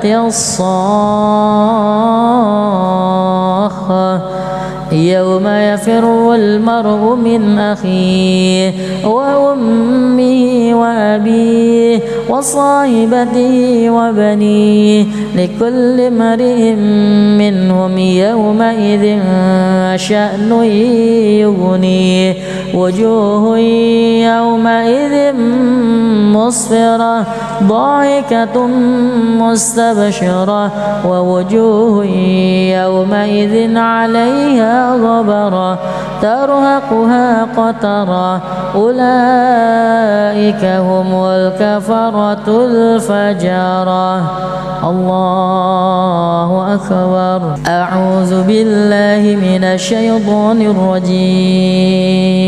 الصاخة يوم يفر المرء من أخيه وأمه وأبيه وصاحبته وبنيه لكل امرئ منهم يومئذ شأن يغنيه وجوه يومئذ مسفرة ضاحكة مستبشرة ووجوه يومئذ عليها غبرة ترهقها قترة أولئك هم الكفرة الفجرة الله أكبر أعوذ بالله من الشيطان الرجيم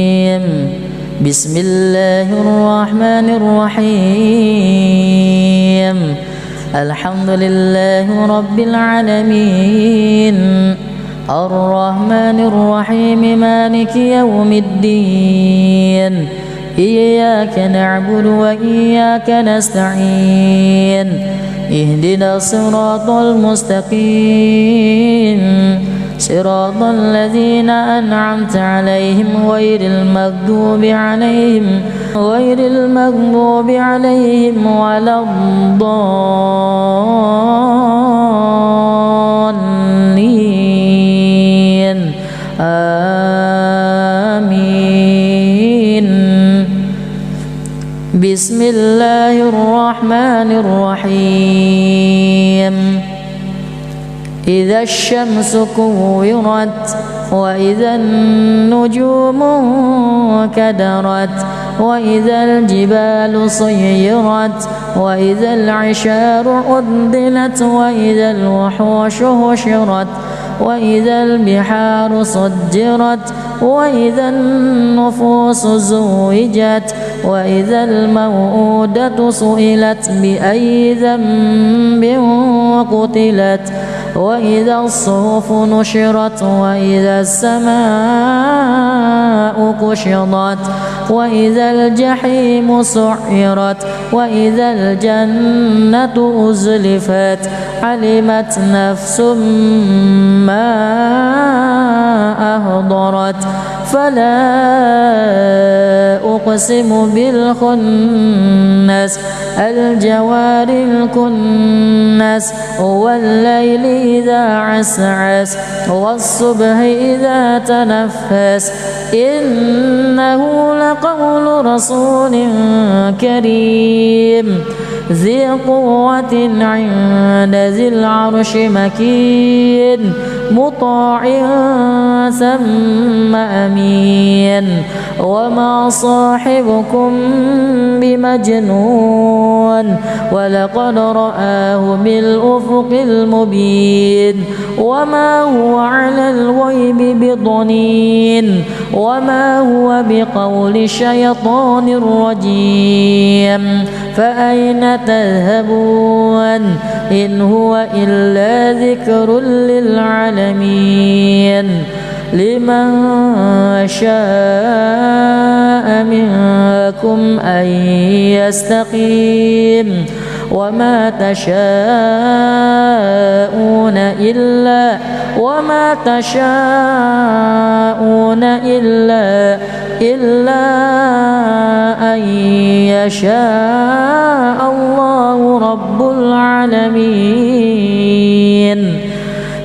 بسم الله الرحمن الرحيم الحمد لله رب العالمين الرحمن الرحيم مالك يوم الدين إياك نعبد وإياك نستعين اهدنا الصراط المستقيم صراط الذين أنعمت عليهم غير المغضوب عليهم ولا الضالين آمين بسم الله الرحمن الرحيم إذا الشمس كورت وإذا النجوم كدرت وإذا الجبال صيرت وإذا العشار عدلت وإذا الوحوش حشرت وإذا البحار سجرت وإذا النفوس زوجت وإذا الموءودة سئلت بأي ذنب قتلت وإذا الصحف نشرت وإذا السماء كشطت وإذا الجحيم سعرت وإذا الجنة أزلفت علمت نفس ما أهضرت فلا أقسم بالخنس الجوار الكنس والليل إذا عسعس والصبح إذا تنفس إنه لقول رسول كريم ذي قوة عند ذي العرش مكين مطاع ثم أمين وما صاحبكم بمجنون ولقد رآه بالأفق المبين وما هو على الغيب بضنين وما هو بقول شيطان رجيم فأين تذهبون إن هو إلا ذكر للعالمين لمن شاء منكم أن يستقيم وما تشاءون إلا أن يشاء الله رب العالمين.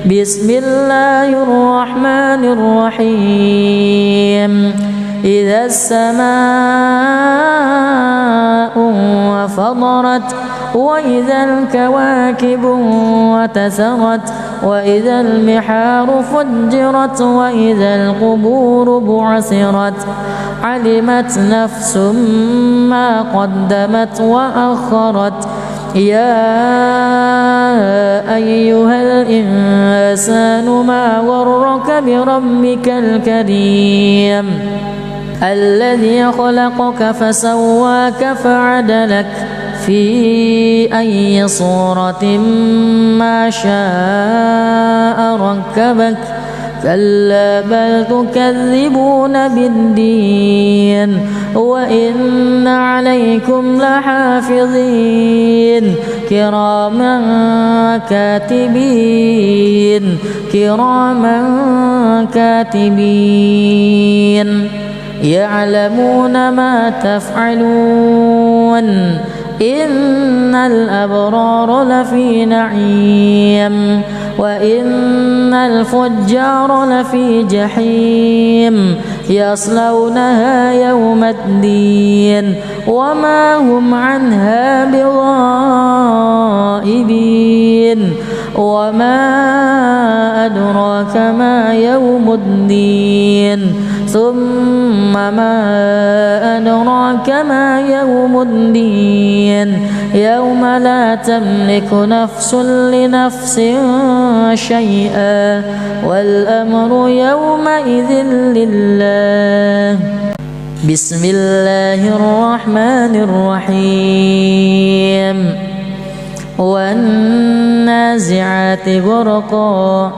بسم الله الرحمن الرحيم. إذا السماء انفطرت وإذا الكواكب انتثرت وإذا البحار فجرت وإذا القبور بعثرت علمت نفس ما قدمت وأخرت. يا أيها الإنسان ما غرك بربك الكريم الذي خلقك فسواك فعدلك في أي صورة ما شاء ركبك. كلا بل تكذبون بالدين وإن عليكم لحافظين كراما كاتبين يعلمون ما تفعلون. إن الأبرار لفي نعيم وإن الفجار لفي جحيم يصلونها يوم الدين وما هم عنها بغائبين. وما أدراك ما يوم الدين ثم ما أدراك ما يوم الدين يوم لا تملك نفس لنفس شيئا والأمر يومئذ لله. بسم الله الرحمن الرحيم. والنازعات غرقا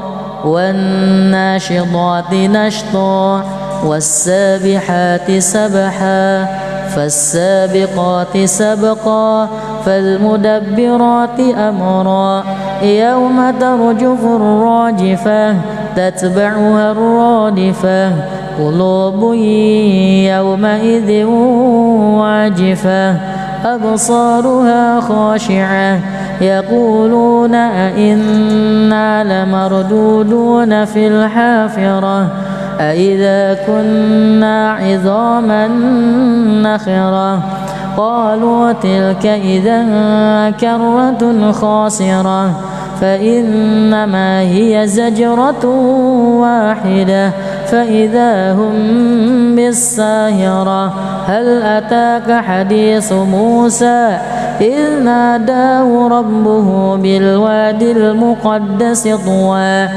والناشطات نشطا والسابحات سبحا فالسابقات سبقا فالمدبرات أمرا يوم ترجف الراجفة تتبعها الرادفة قلوب يومئذ واجفة أبصارها خاشعة يقولون أئنا لمردودون في الحافرة أئذا كنا عظاما نخرة. قالوا تلك إذا كرة خاسرة فإنما هي زجرة واحدة فإذا هم بالساهرة. هل أتاك حديث موسى إذ ناداه ربه بالوادي المقدس طوى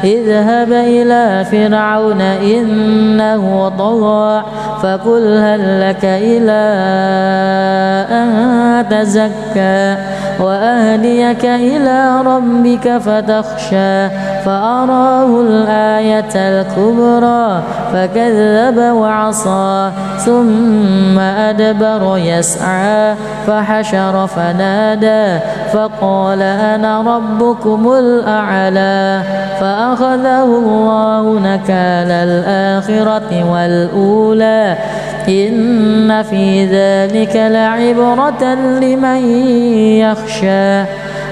اذهب إلى فرعون إنه طغى فقل هل لك إلى أن تزكى وأهديك إلى ربك فتخشى فأراه الآية الكبرى فكذب وعصى ثم أدبر يسعى فحشر فنادى فقال أنا ربكم الأعلى فأخذه الله نكال الآخرة والأولى إن في ذلك لعبرة لمن يخشى.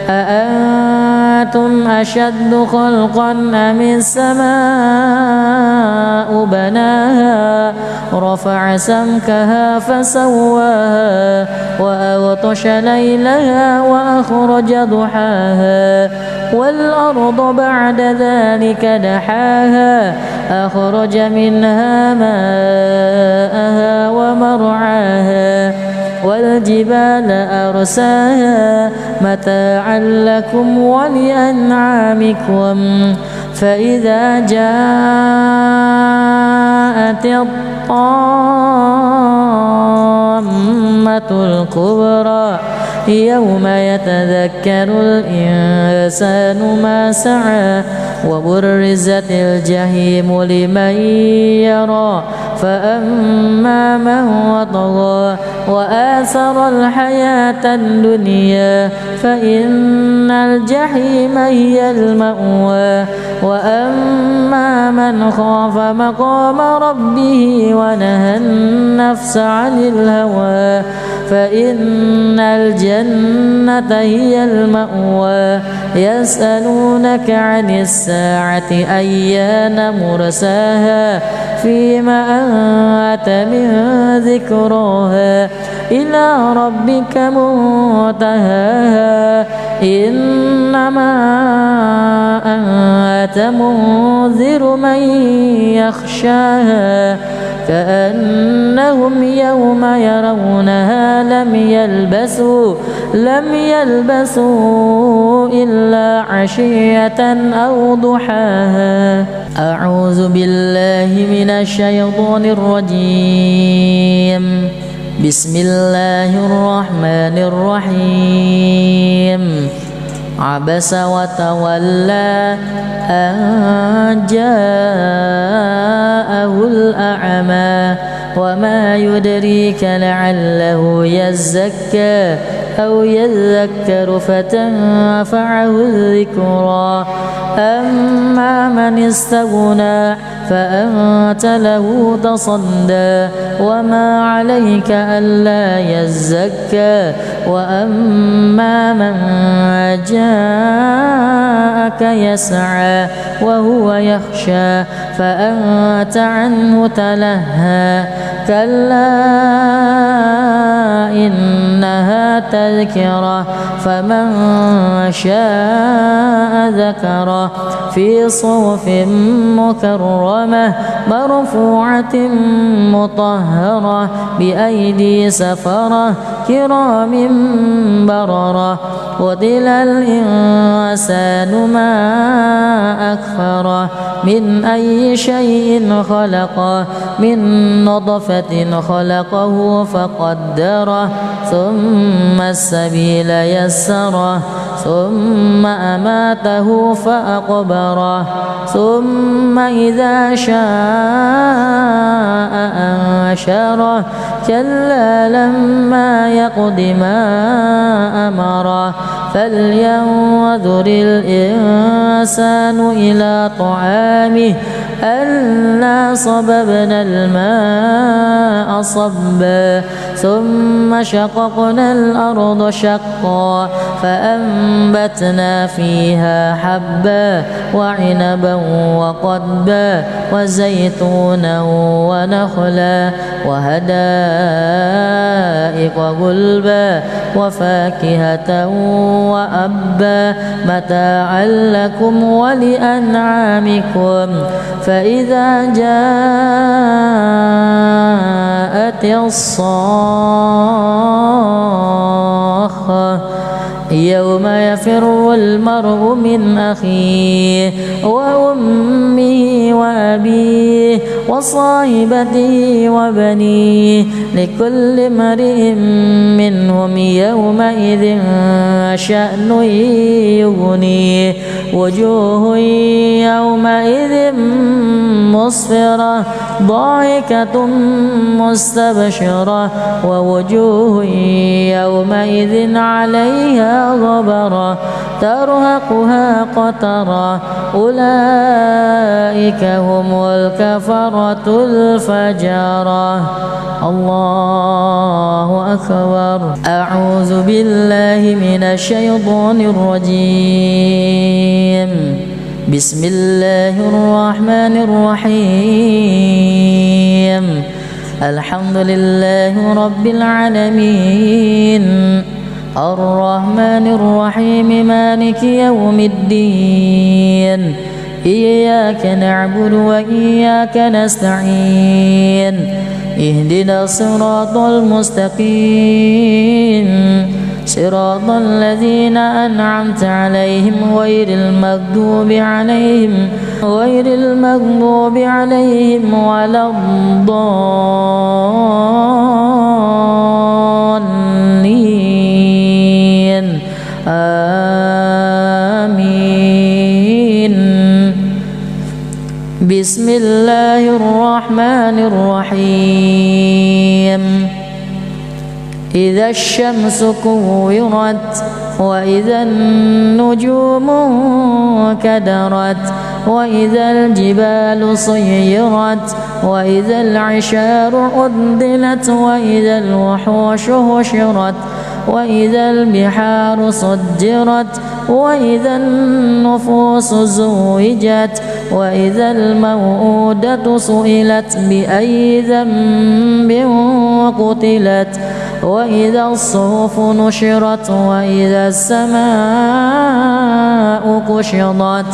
أأنتم أشد خلقا أم السماء بناها رفع سمكها فسواها وأغطش ليلها وأخرج ضحاها والأرض بعد ذلك دحاها أخرج منها ماءها ومرعاها والجبال أرساها متاعا لكم ولأنعامكم. فإذا جاءت الطامة الكبرى يوم يتذكر الإنسان ما سعى وبرزت الجحيم لمن يرى فأما من طغى وآثر الحياة الدنيا فإن الجحيم هي المأوى وأما من خاف مقام ربه ونهى النفس عن الهوى فإن الجنة هي المأوى يسألونك عن الساعة أيان مرساها فيما أنت من ذكراها إلى ربك منتهاها إنما أنت منذر من يخشاها كأنهم يوم يرونها لم يلبسوا إلا عشية أو ضحاها. أعوذ بالله من الشيطان الرجيم. بسم الله الرحمن الرحيم. عبس وتولى أن جاءه الأعمى وما يدريك لعله يزكى أو يذكر فتنفعه الذكرى أما من استغنى فأنت له تصدى وما عليك ألا يزكى وأما من جاءك يسعى وهو يخشى فأنت عنه تلهى كلا إنها تذكرة فمن شاء ذكره في صحف مكرمة مرفوعة مطهرة بأيدي سفرة كرام بررة قتل الإنسان ما أكفره من أي شيء خلقه من نطفة خلقه فقدره ثم السبيل يسره ثم أماته فأقبره ثم إذا شاء أنشره كلا لما يقض ما أمره فلينظر الإنسان إلى طعامه أنا صببنا الماء صبا ثم شققنا الأرض شقا فأنبتنا فيها حبا وعنبا وقضبا وزيتونا ونخلا وحدائق غلبا وفاكهة وأبا متاعا لكم ولأنعامكم فإذا جاءت الصاخة يوم يفر المرء من أخيه وأمه وأبيه وصاحبته وبنيه لكل امرئ منهم يومئذ شأن يغنيه وجوه يومئذ مسفرة ضاحكة مستبشرة ووجوه يومئذ عليها غبرة ترهقها قترة أولئك هم الكفرة الفجرة. الله أكبر. أعوذ بالله من الشيطان الرجيم. بسم الله الرحمن الرحيم. الحمد لله رب العالمين الرحمن الرحيم مالك يوم الدين إياك نعبد وإياك نستعين اهدنا الصراط المستقيم صراط الذين أنعمت عليهم غير المغضوب عليهم ولا الضالين. إذا الشمس كورت وإذا النجوم كدرت وإذا الجبال صيرت وإذا العشار عدلت وإذا الوحوش حشرت وإذا البحار سجرت وإذا النفوس زوجت وإذا الموءودة سئلت بأي ذنب قتلت وإذا الصحف نشرت وإذا السماء كشطت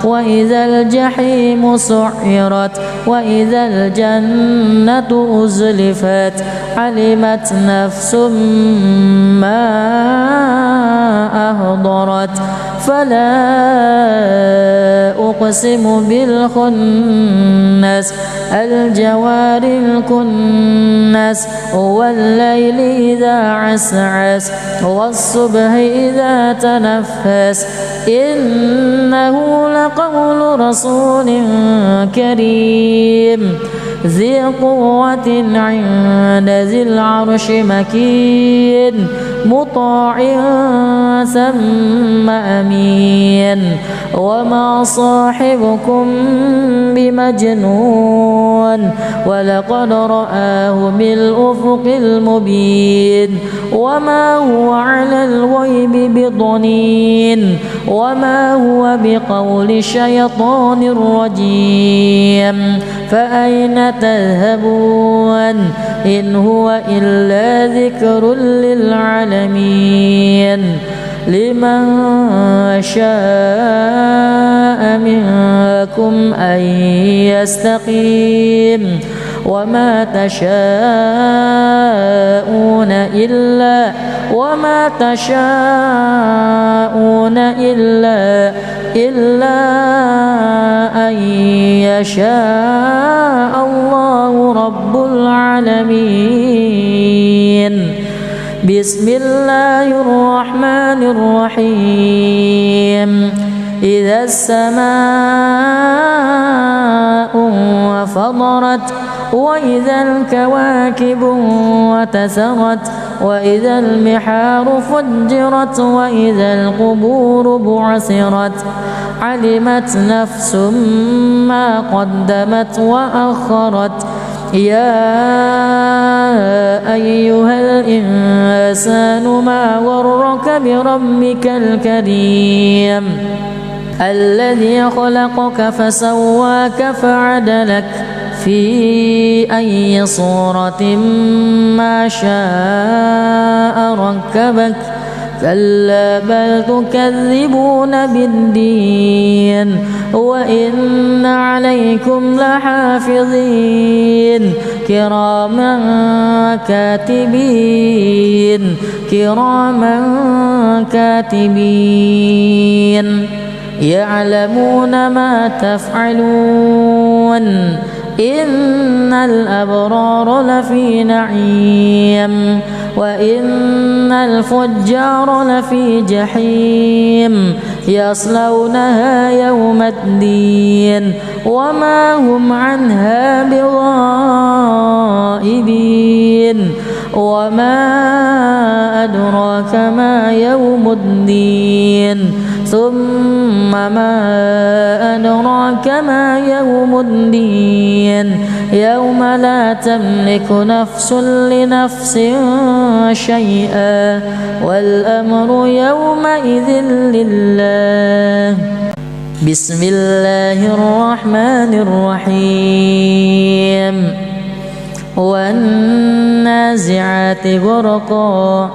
وإذا الجحيم سعرت وإذا الجنة أزلفت علمت نفس ما أهضرت فلا أقسم بالخنس الجوار الكنس والليل إذا عسعس والصبح إذا تنفس إنه لقول رسول كريم ذي قوة عند ذي العرش مكين مطاع ثم أمين وما صاحبكم بمجنون ولقد رآه بالأفق المبين وما هو على الغيب بضنين وما هو بقول شيطان رجيم فأين تذهبون إن هو إلا ذكر للعالمين لمن شاء منكم أن يستقيم وما تشاءون إلا أن يشاء الله رب العالمين بسم الله الرحمن الرحيم إذا السماء انفطرت وإذا الكواكب انتثرت وإذا البحار فجرت وإذا القبور بعثرت علمت نفس ما قدمت وأخرت يا أيها الإنسان ما غرك بربك الكريم الذي خلقك فسواك فعدلك في أي صورة ما شاء ركبك كلا بل تكذبون بالدين وإن عليكم لحافظين كراما كاتبين يعلمون ما تفعلون إن الأبرار لفي نعيم وإن الفجار لفي جحيم يصلونها يوم الدين وما هم عنها بغائبين وما أدراك ما يوم الدين ثم ما أدراك ما يوم الدين يوم لا تملك نفس لنفس شيئا والأمر يومئذ لله بسم الله الرحمن الرحيم والنازعات غرقا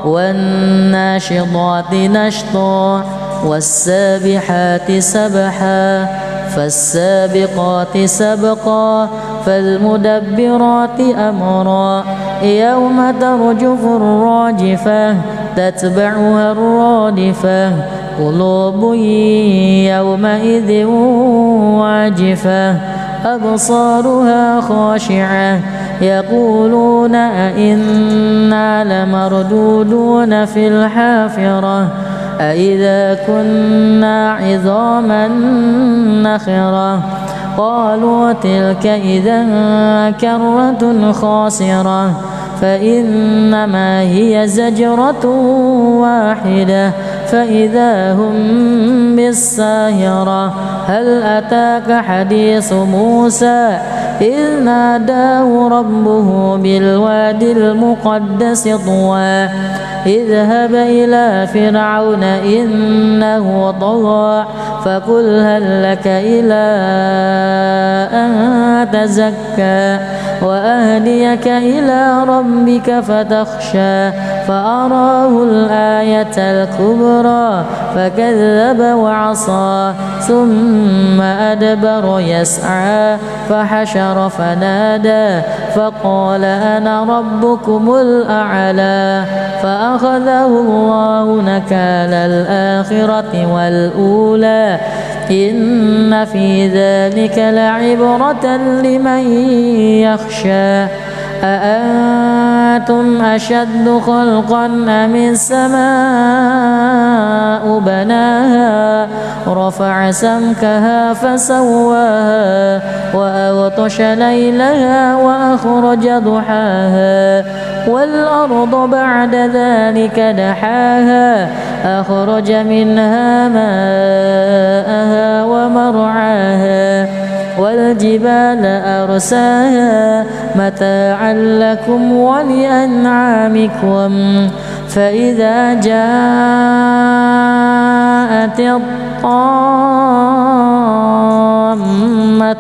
والناشطات نشطا والسابحات سبحا فالسابقات سبقا فالمدبرات أمرا يوم ترجف الراجفة تتبعها الرادفة قلوب يومئذ واجفة أبصارها خاشعة يقولون أئنا لمردودون في الحافرة أئذا كنا عظاما نخرة قالوا تلك إذا كرة خاسرة فإنما هي زجرة واحدة فإذا هم بالساهرة هل أتاك حديث موسى إذ ناداه ربه بالوادي المقدس طوى اذهب إلى فرعون إنه طغى فقل هل لك إلى أن تزكى وأهديك إلى ربك فتخشى فأراه الآية الكبرى فكذب وعصى ثم أدبر يسعى فحشر فنادى فقال أنا ربكم الأعلى فأخذه الله نكال الآخرة والأولى إن في ذلك لعبرة لمن يخشى أأنتم أشد خلقا أم السماء بناها رفع سمكها فسواها وأغطش ليلها وأخرج ضحاها والأرض بعد ذلك دحاها أخرج منها ماءها ومرعاها والجبال أرساها متاعا لكم ولأنعامكم فإذا جاءت الطامة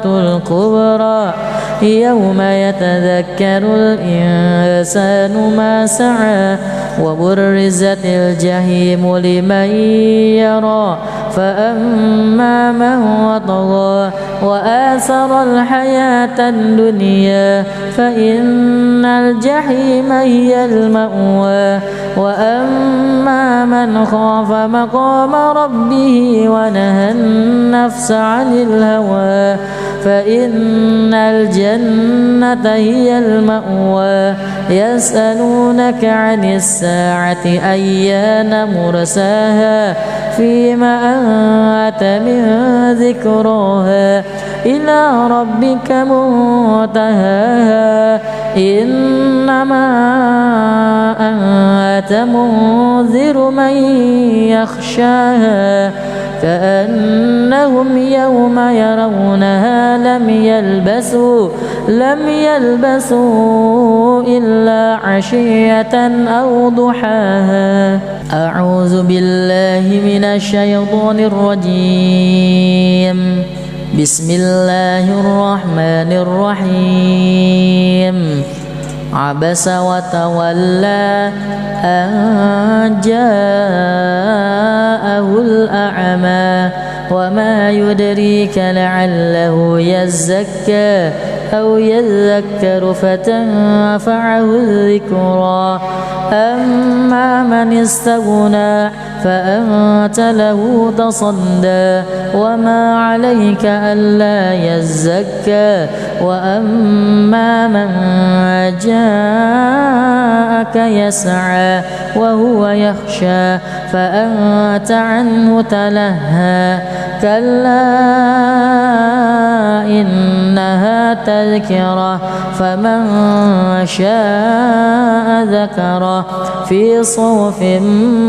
الكبرى يوم يتذكر الإنسان ما سعى وبرزت الجحيم لمن يرى فأما من طغى وآثر الحياة الدنيا فإن الجحيم هي المأوى وأما من خاف مقام ربه ونهى النفس عن الهوى فإن الجنة هي المأوى يسألونك عن الساعة أيان مرساها فيما أنت من ذكراها إلى ربك منتهاها إنما أنت منذر من يخشاها كأنهم يوم يرونها لم يلبسوا إلا عشية أو ضحاها أعوذ بالله من الشيطان الرجيم بسم الله الرحمن الرحيم عبس وتولى أن جاءه الأعمى وما يدريك لعله يزكى أو يذكر فتنفعه الذكرى أما من استغنى فأنت له تصدى وما عليك ألا يزكى وأما من جاءك يسعى وهو يخشى فأنت عنه تلهى كلا إنها تذكرة فمن شاء ذكره في صحف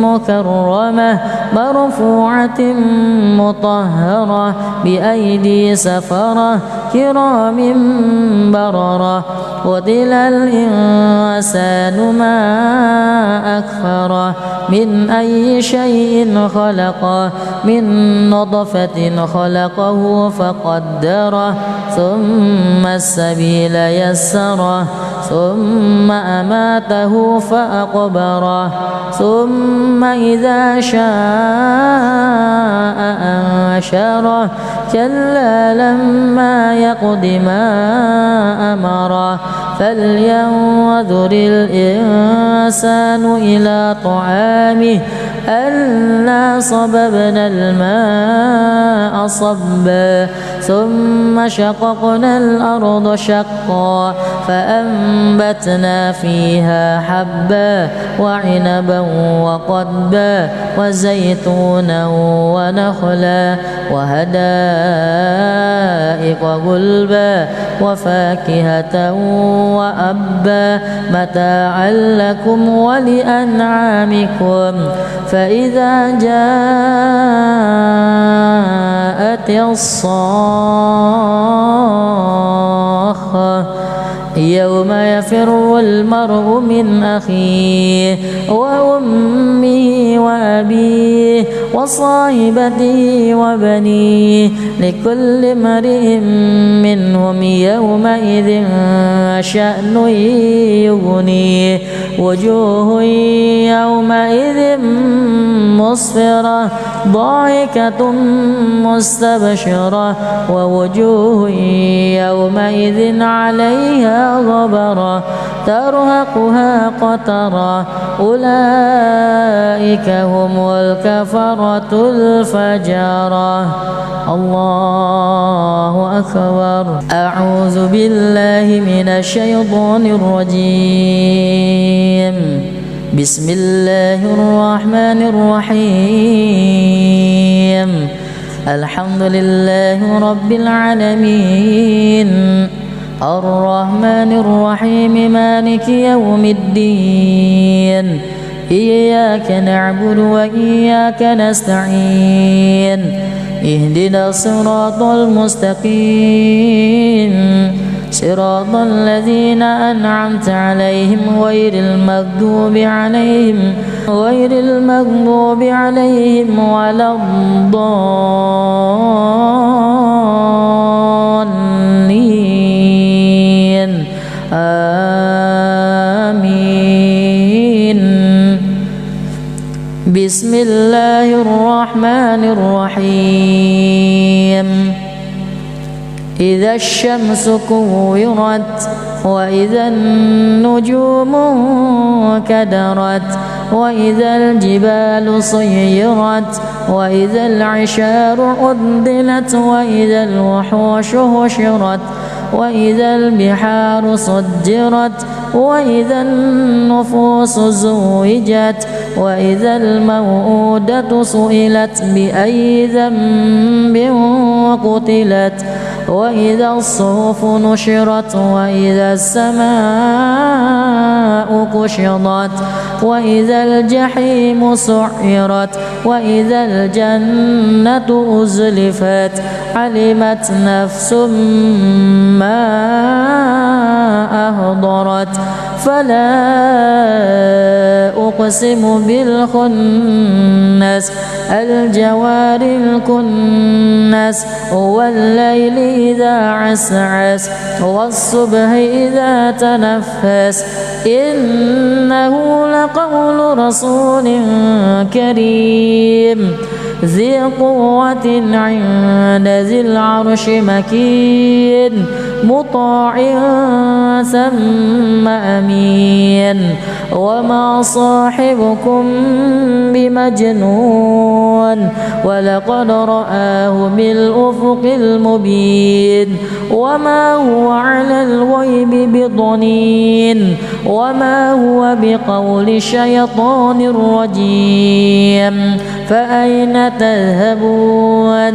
مكرمة مرفوعة مطهرة بأيدي سفرة كرام بررة قتل الإنسان ما أكفره من أي شيء خلقه من نطفة خلقه فقدره ثم السبيل يسره ثم أماته فأقبره ثم إذا شاء أنشره كلا لما يقض ما أمره فلينظر الإنسان إلى طعامه أنا صببنا الماء صبا ثم شققنا الأرض شقا فأنبتنا فيها حبا وعنبا وقضبا وزيتونا ونخلا وحدائق غلبا وفاكهة وأبا متاعا لكم ولأنعامكم فإذا جاءت الصاخة يوم يفر المرء من أخيه وأمه وأبيه وصاحبته وبنيه لكل امرئ منهم يومئذ شأن يغنيه وجوه يومئذ مسفرة ضاحكة مستبشرة ووجوه يومئذ عليها غبرة ترهقها قترة أولئك هم الكفرة الفجرة. الله أكبر. أعوذ بالله من الشيطان الرجيم. بسم الله الرحمن الرحيم. الحمد لله رب العالمين الرحمن الرحيم مالك يوم الدين إياك نعبد وإياك نستعين اهدنا الصراط المستقيم صراط الذين أنعمت عليهم غير المغضوب عليهم ولا الضالين آمين. بسم الله الرحمن الرحيم. إذا الشمس كورت وإذا النجوم كدرت وإذا الجبال صيرت وإذا العشار عطلت وإذا الوحوش حشرت وإذا البحار سجرت وإذا النفوس زوجت وإذا الموءودة سئلت بأي ذنب قتلت وإذا الصحف نشرت وإذا السماء كشطت وإذا الجحيم سعرت وإذا الجنة أزلفت علمت نفس ما أهضرت فلا أقسم بالخنس الجوار الكنس والليل إذا عسعس والصبح إذا تنفس إنه لقول رسول كريم ذي قوة عند ذي العرش مكين مطاع ثم أمين وما صاحبكم بمجنون ولقد رآه بالأفق المبين وما هو على الغيب بضنين وما هو بقول شيطان رجيم فأين تذهبون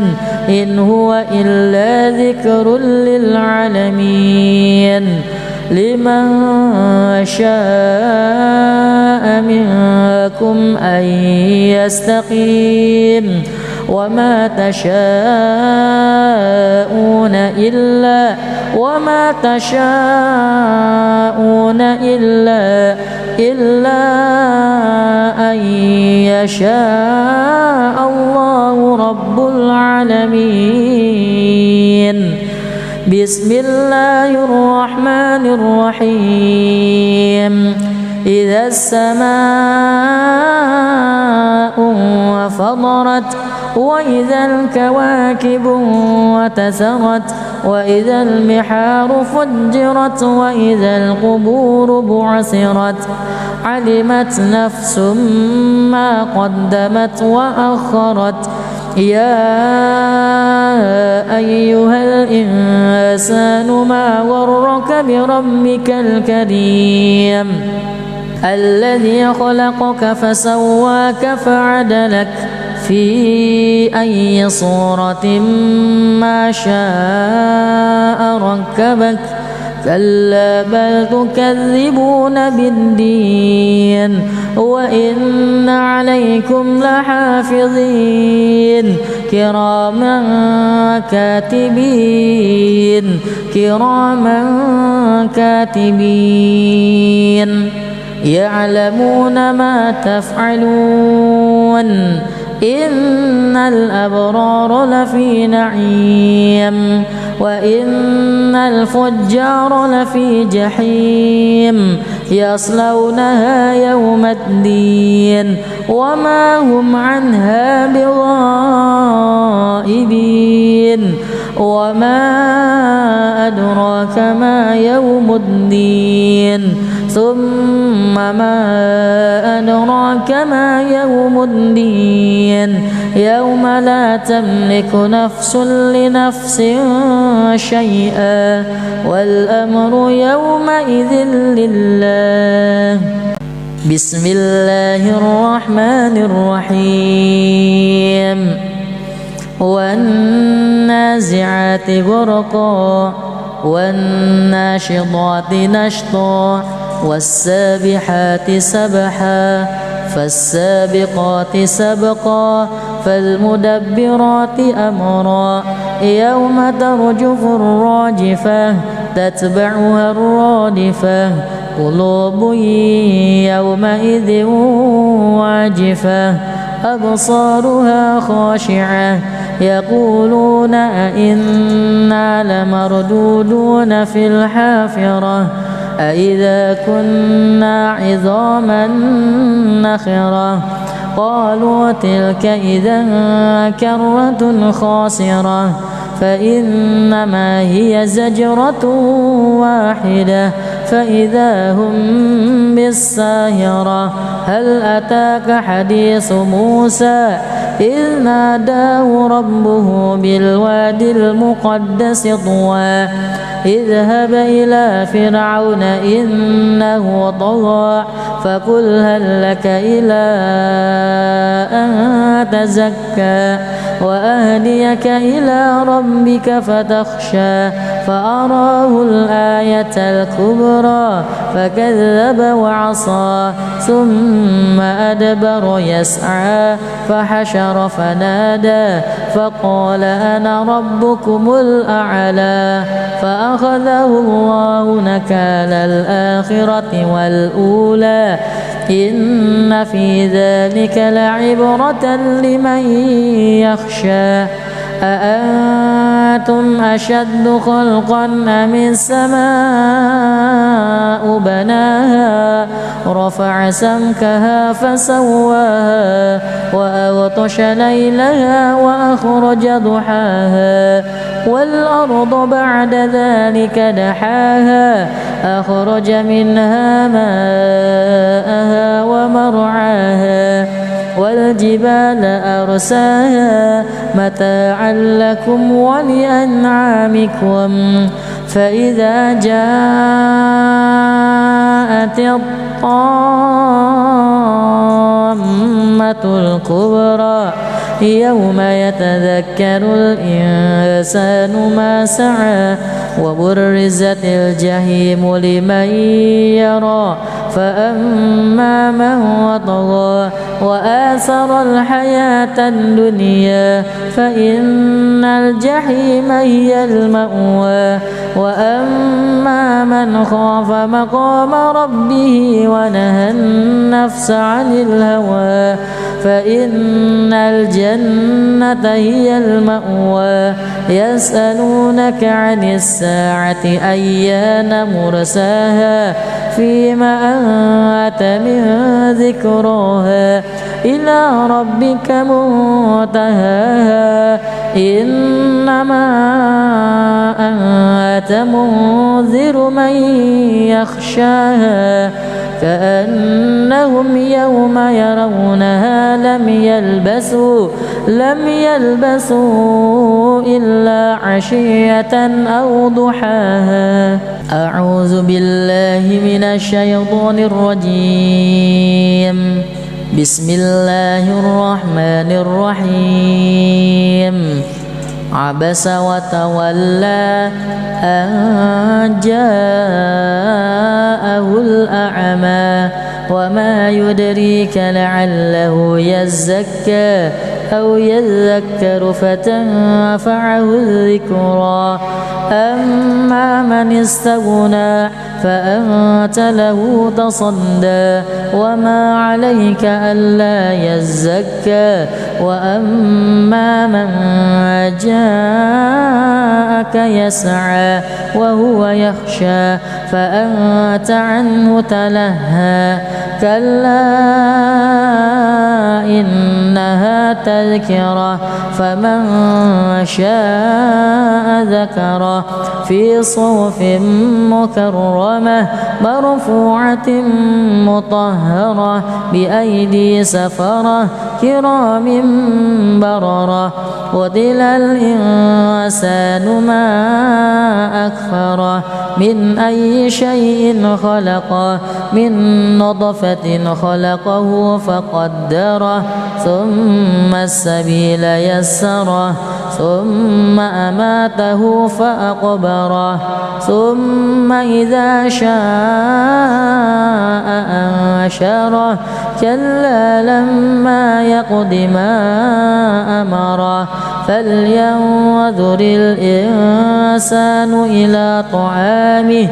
إن هو إلا ذكر للعالمين لمن شاء منكم أن يستقيم وما تشاءون إلا أن يشاء الله رب العالمين. بسم الله الرحمن الرحيم. إذا السماء انفطرت وإذا الكواكب انتثرت وإذا البحار فجرت وإذا القبور بعثرت علمت نفس ما قدمت وأخرت يا أيها الإنسان ما غرك بربك الكريم الذي خلقك فسواك فعدلك في أي صورة ما شاء ركبك كلا بل تكذبون بالدين وإن عليكم لحافظين كراما كاتبين يعلمون ما تفعلون إن الأبرار لفي نعيم وإن الفجار لفي جحيم يصلونها يوم الدين وما هم عنها بغائبين وما أدراك ما يوم الدين ثم ما أدراك ما يوم الدين يوم لا تملك نفس لنفس شيئا والأمر يومئذ لله. بسم الله الرحمن الرحيم والنازعات غرقا والناشطات نشطا والسابحات سبحا فالسابقات سبقا فالمدبرات أمرا يوم ترجف الراجفة تتبعها الرادفة قلوب يومئذ واجفة أبصارها خاشعة يقولون أئنا لمردودون في الحافرة أئذا كنا عظاما نخرة قالوا تلك إذا كرة خاسرة فإنما هي زجرة واحدة فإذا هم بالساهرة هل أتاك حديث موسى إذ ناداه ربه بالوادي المقدس طوى اذهب إلى فرعون إنه طغى فقل هل لك إلى أن تزكى وأهديك إلى ربك فتخشى فأراه الآية الكبرى فكذب وعصى ثم أدبر يسعى فحشر فنادى فقال أنا ربكم الأعلى فأخذه الله نكال الآخرة والأولى إن في ذلك لعبرة لمن يخشى أأنتم أشد خلقا أم السماء بناها رفع سمكها فسواها وأغطش ليلها وأخرج ضحاها والأرض بعد ذلك دحاها أخرج منها ماءها ومرعاها والجبال أرساها متاعا لكم ولأنعامكم فإذا جاءت الطامة الكبرى يوم يتذكر الإنسان ما سعى وبرزت الجحيم لمن يرى فأما من طغى وآثر الحياة الدنيا فإن الجحيم هي المأوى وأما من خاف مقام ربه ونهى النفس عن الهوى فإن الجنة هي المأوى يسألونك عن الساعة أيان مرساها فيما أنت من ذكرها إلى ربك منتهاها إنما أنت منذر من يخشاها كأنهم يوم يرونها لم يلبسوا إلا عشية أو ضحاها. أعوذ بالله من الشيطان الرجيم. بسم الله الرحمن الرحيم. عبس وتولى أن جاءه الأعمى وما يدريك لعله يزكى أو يذكر فتنفعه الذكرى أما من استغنى فأنت له تصدى وما عليك ألا يزكى وأما من جاءك يسعى وهو يخشى فأنت عنه تلهى كلا إنها تذكرة فمن شاء ذكره في صحف مكرمة مرفوعة مطهرة بأيدي سفرة كرام بررة قتل الإنسان ما أكفره من أي شيء خلقه من نطفة خلقه فقدره ثم السبيل يسره ثم أماته فأقبره ثم إذا شاء أنشره كلا لما يقض ما أمره فلينظر الإنسان إلى طعامه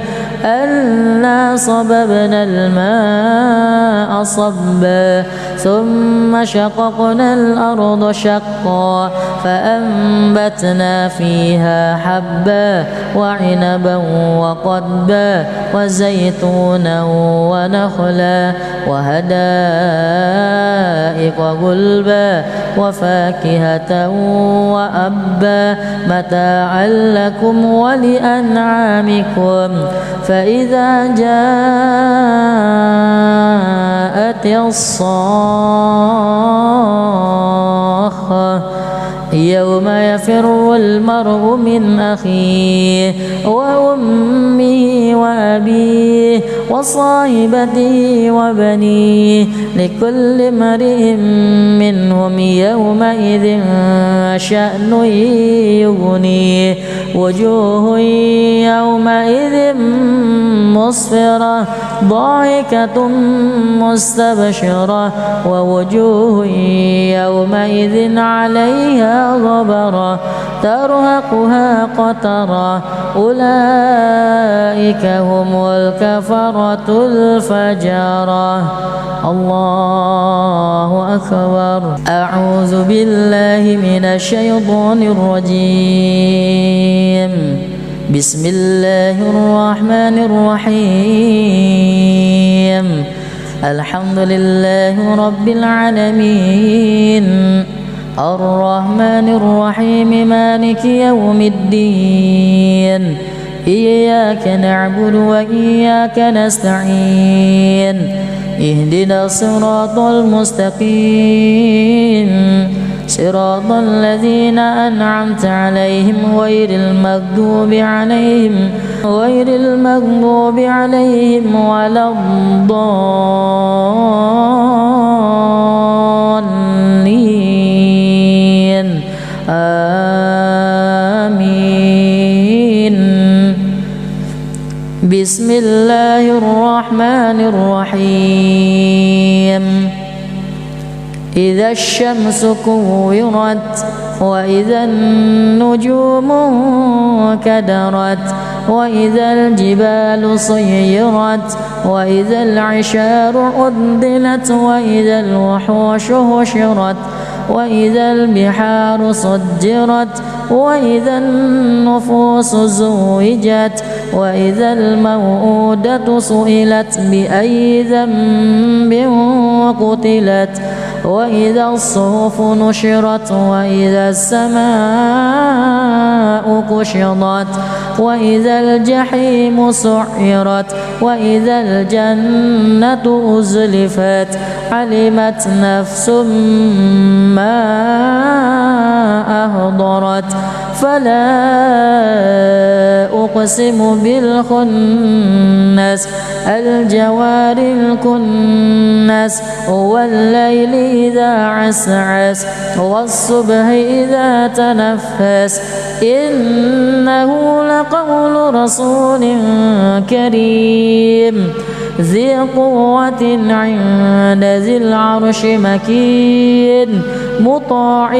أنا صببنا الماء صبا ثم شققنا الأرض شقا فأنبتنا فيها حبا وعنبا وقضبا وزيتونا ونخلا وحدائق غلبا وفاكهة وأبا متاعا لكم ولأنعامكم فإذا جاءت الصاخة يوم يفر المرء من أخيه وأمه وأبيه وصاحبته وبنيه لكل امرئ منهم يومئذ شأن يغنيه وجوه يومئذ مسفرة ضاحكة مستبشرة ووجوه يومئذ عليها غبرة ترهقها قترة أولئك هم الكفرة الفجرة. الله أكبر. أعوذ بالله من الشيطان الرجيم. بسم الله الرحمن الرحيم. الحمد لله رب العالمين الرحمن الرحيم مالك يوم الدين إياك نعبد وإياك نستعين اهدنا الصراط المستقيم صراط الذين أنعمت عليهم غير المغضوب عليهم ولا الضالين آمين. بسم الله الرحمن الرحيم. إذا الشمس كورت وإذا النجوم كدرت وإذا الجبال صيرت وإذا العشار عدلت وإذا الوحوش حشرت وإذا البحار سجرت وإذا النفوس زوجت وإذا الموءودة سئلت بأي ذنب قتلت وإذا الصحف نشرت وإذا السماء كشطت وإذا الجحيم سعرت وإذا الجنة أزلفت علمت نفس ما أهضرت فلا أقسم بالخنس الجوار الكنس والليل إذا عسعس والصبح إذا تنفس إنه لقول رسول كريم ذي قوة عند ذي العرش مكين مطاع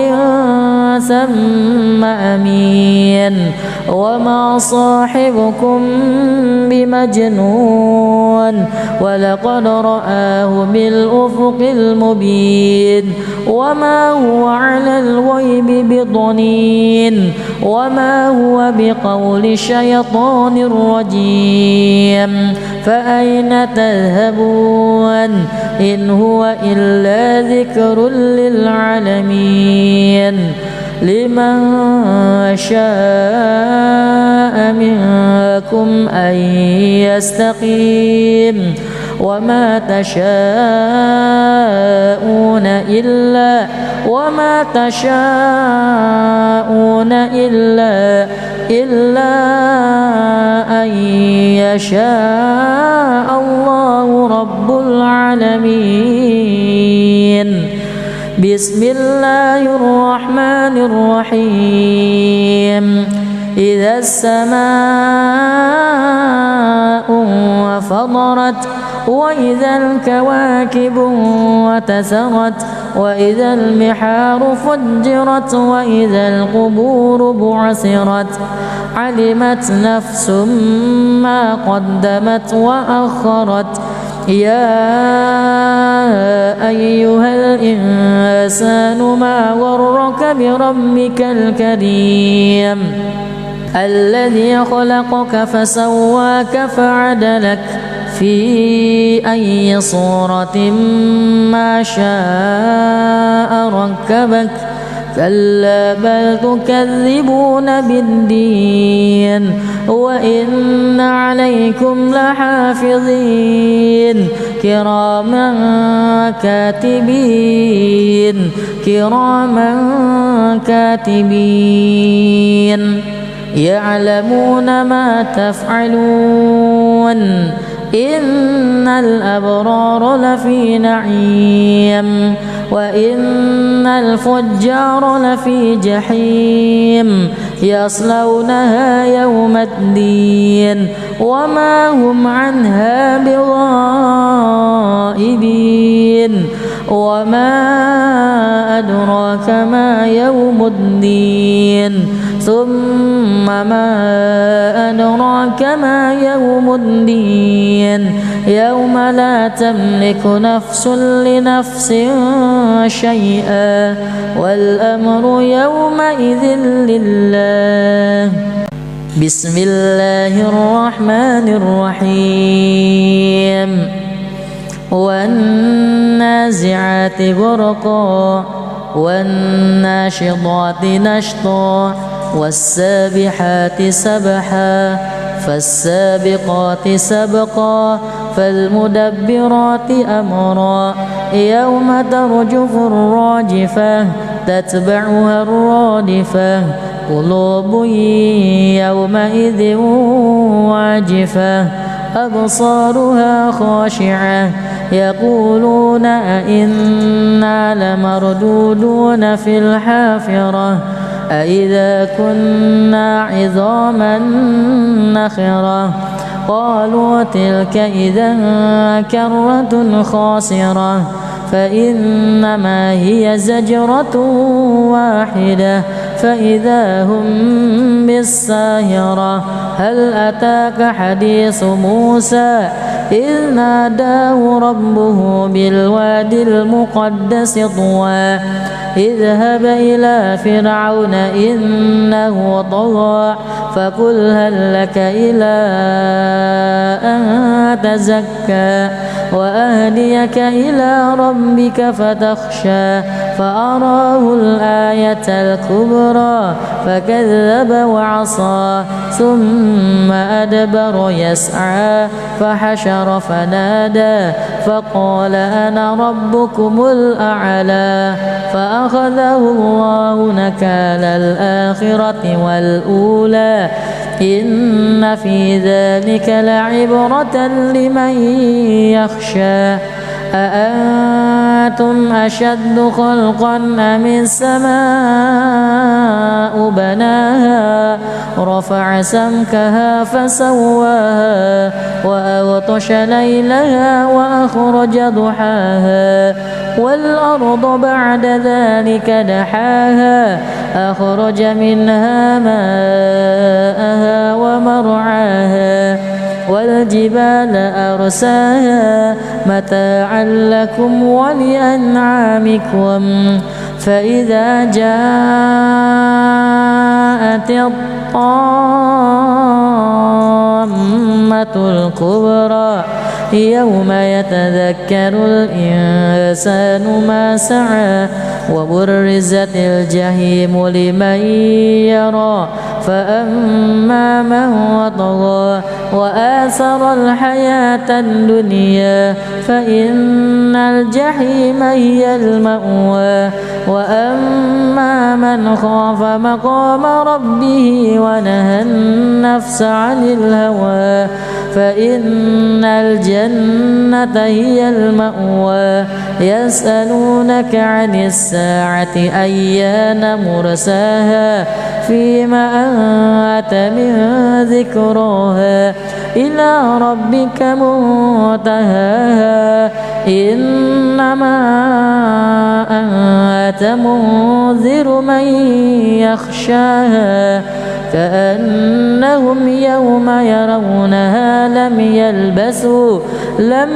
ثم أمين وما صاحبكم بمجنون ولقد رآه بالأفق المبين وما هو على الغيب بضنين وما هو بقول شيطان رجيم فأين تذهبون إن هو إلا ذكر للعالمين لمن شاء منكم أن يستقيم وما تشاءون إلا أن يشاء الله رب العالمين بسم الله الرحمن الرحيم إذا السماء انفطرت وإذا الكواكب انتثرت وإذا البحار فجرت وإذا القبور بعثرت علمت نفس ما قدمت وأخرت يا أيها الإنسان ما غرك بربك الكريم الذي خلقك فسواك فعدلك في أي صورة ما شاء ركبك كلا بل تكذبون بالدين وإن عليكم لحافظين كراما كاتبين يعلمون ما تفعلون إن الأبرار لفي نعيم وإن الفجار لفي جحيم يصلونها يوم الدين وما هم عنها بغائبين وما أدراك ما يوم الدين ثم ما أدراك ما يوم الدين يوم لا تملك نفس لنفس شيئا والأمر يومئذ لله بسم الله الرحمن الرحيم والنازعات غرقا والناشطات نشطا والسابحات سبحا فالسابقات سبقا فالمدبرات أمرا يوم ترجف الراجفة تتبعها الرادفة قلوب يومئذ واجفة أبصارها خاشعة يقولون أئنا لمردودون في الحافرة أئذا كنا عظاما نخرة قالوا تلك إذا كرة خاسرة فإنما هي زجرة واحدة فإذا هم بالساهرة هل أتاك حديث موسى إذ ناداه ربه بالوادي المقدس طوى اذهب إلى فرعون إنه طغى فقل هل لك إلى أن تزكى وأهديك إلى ربك فتخشى فأراه الآية الكبرى فكذب وعصى ثم أدبر يسعى فحشر فنادى فقال أنا ربكم الأعلى فأخذه الله نكال الآخرة والأولى إن في ذلك لعبرة لمن يخشى أأنتم أشد خلقا أم السماء بناها رفع سمكها فسواها وأغطش ليلها وأخرج ضحاها والأرض بعد ذلك دحاها أخرج منها ماءها ومرعاها والجبال أرساها متاعا لكم ولأنعامكم فإذا جاءت الطامة الكبرى يوم يتذكر الإنسان ما سعى وبرزت الجحيم لمن يرى فأما من طغى وآثر الحياة الدنيا فإن الجحيم هي المأوى وأما من خاف مقام ربه ونهى النفس عن الهوى فإن الجنة هي المأوى يسألونك عن الساعة أيان مرساها فيما أنت من ذكراها إلى ربك منتهاها إنما أنت منذر من يخشاها كأنهم يوم يرونها لم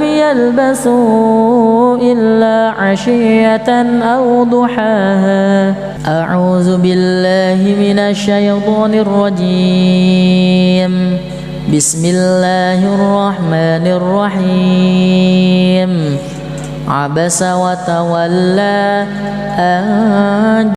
يلبسوا إلا عشية أو ضحاها. أعوذ بالله من الشيطان الرجيم. بسم الله الرحمن الرحيم. عبس وتولى أن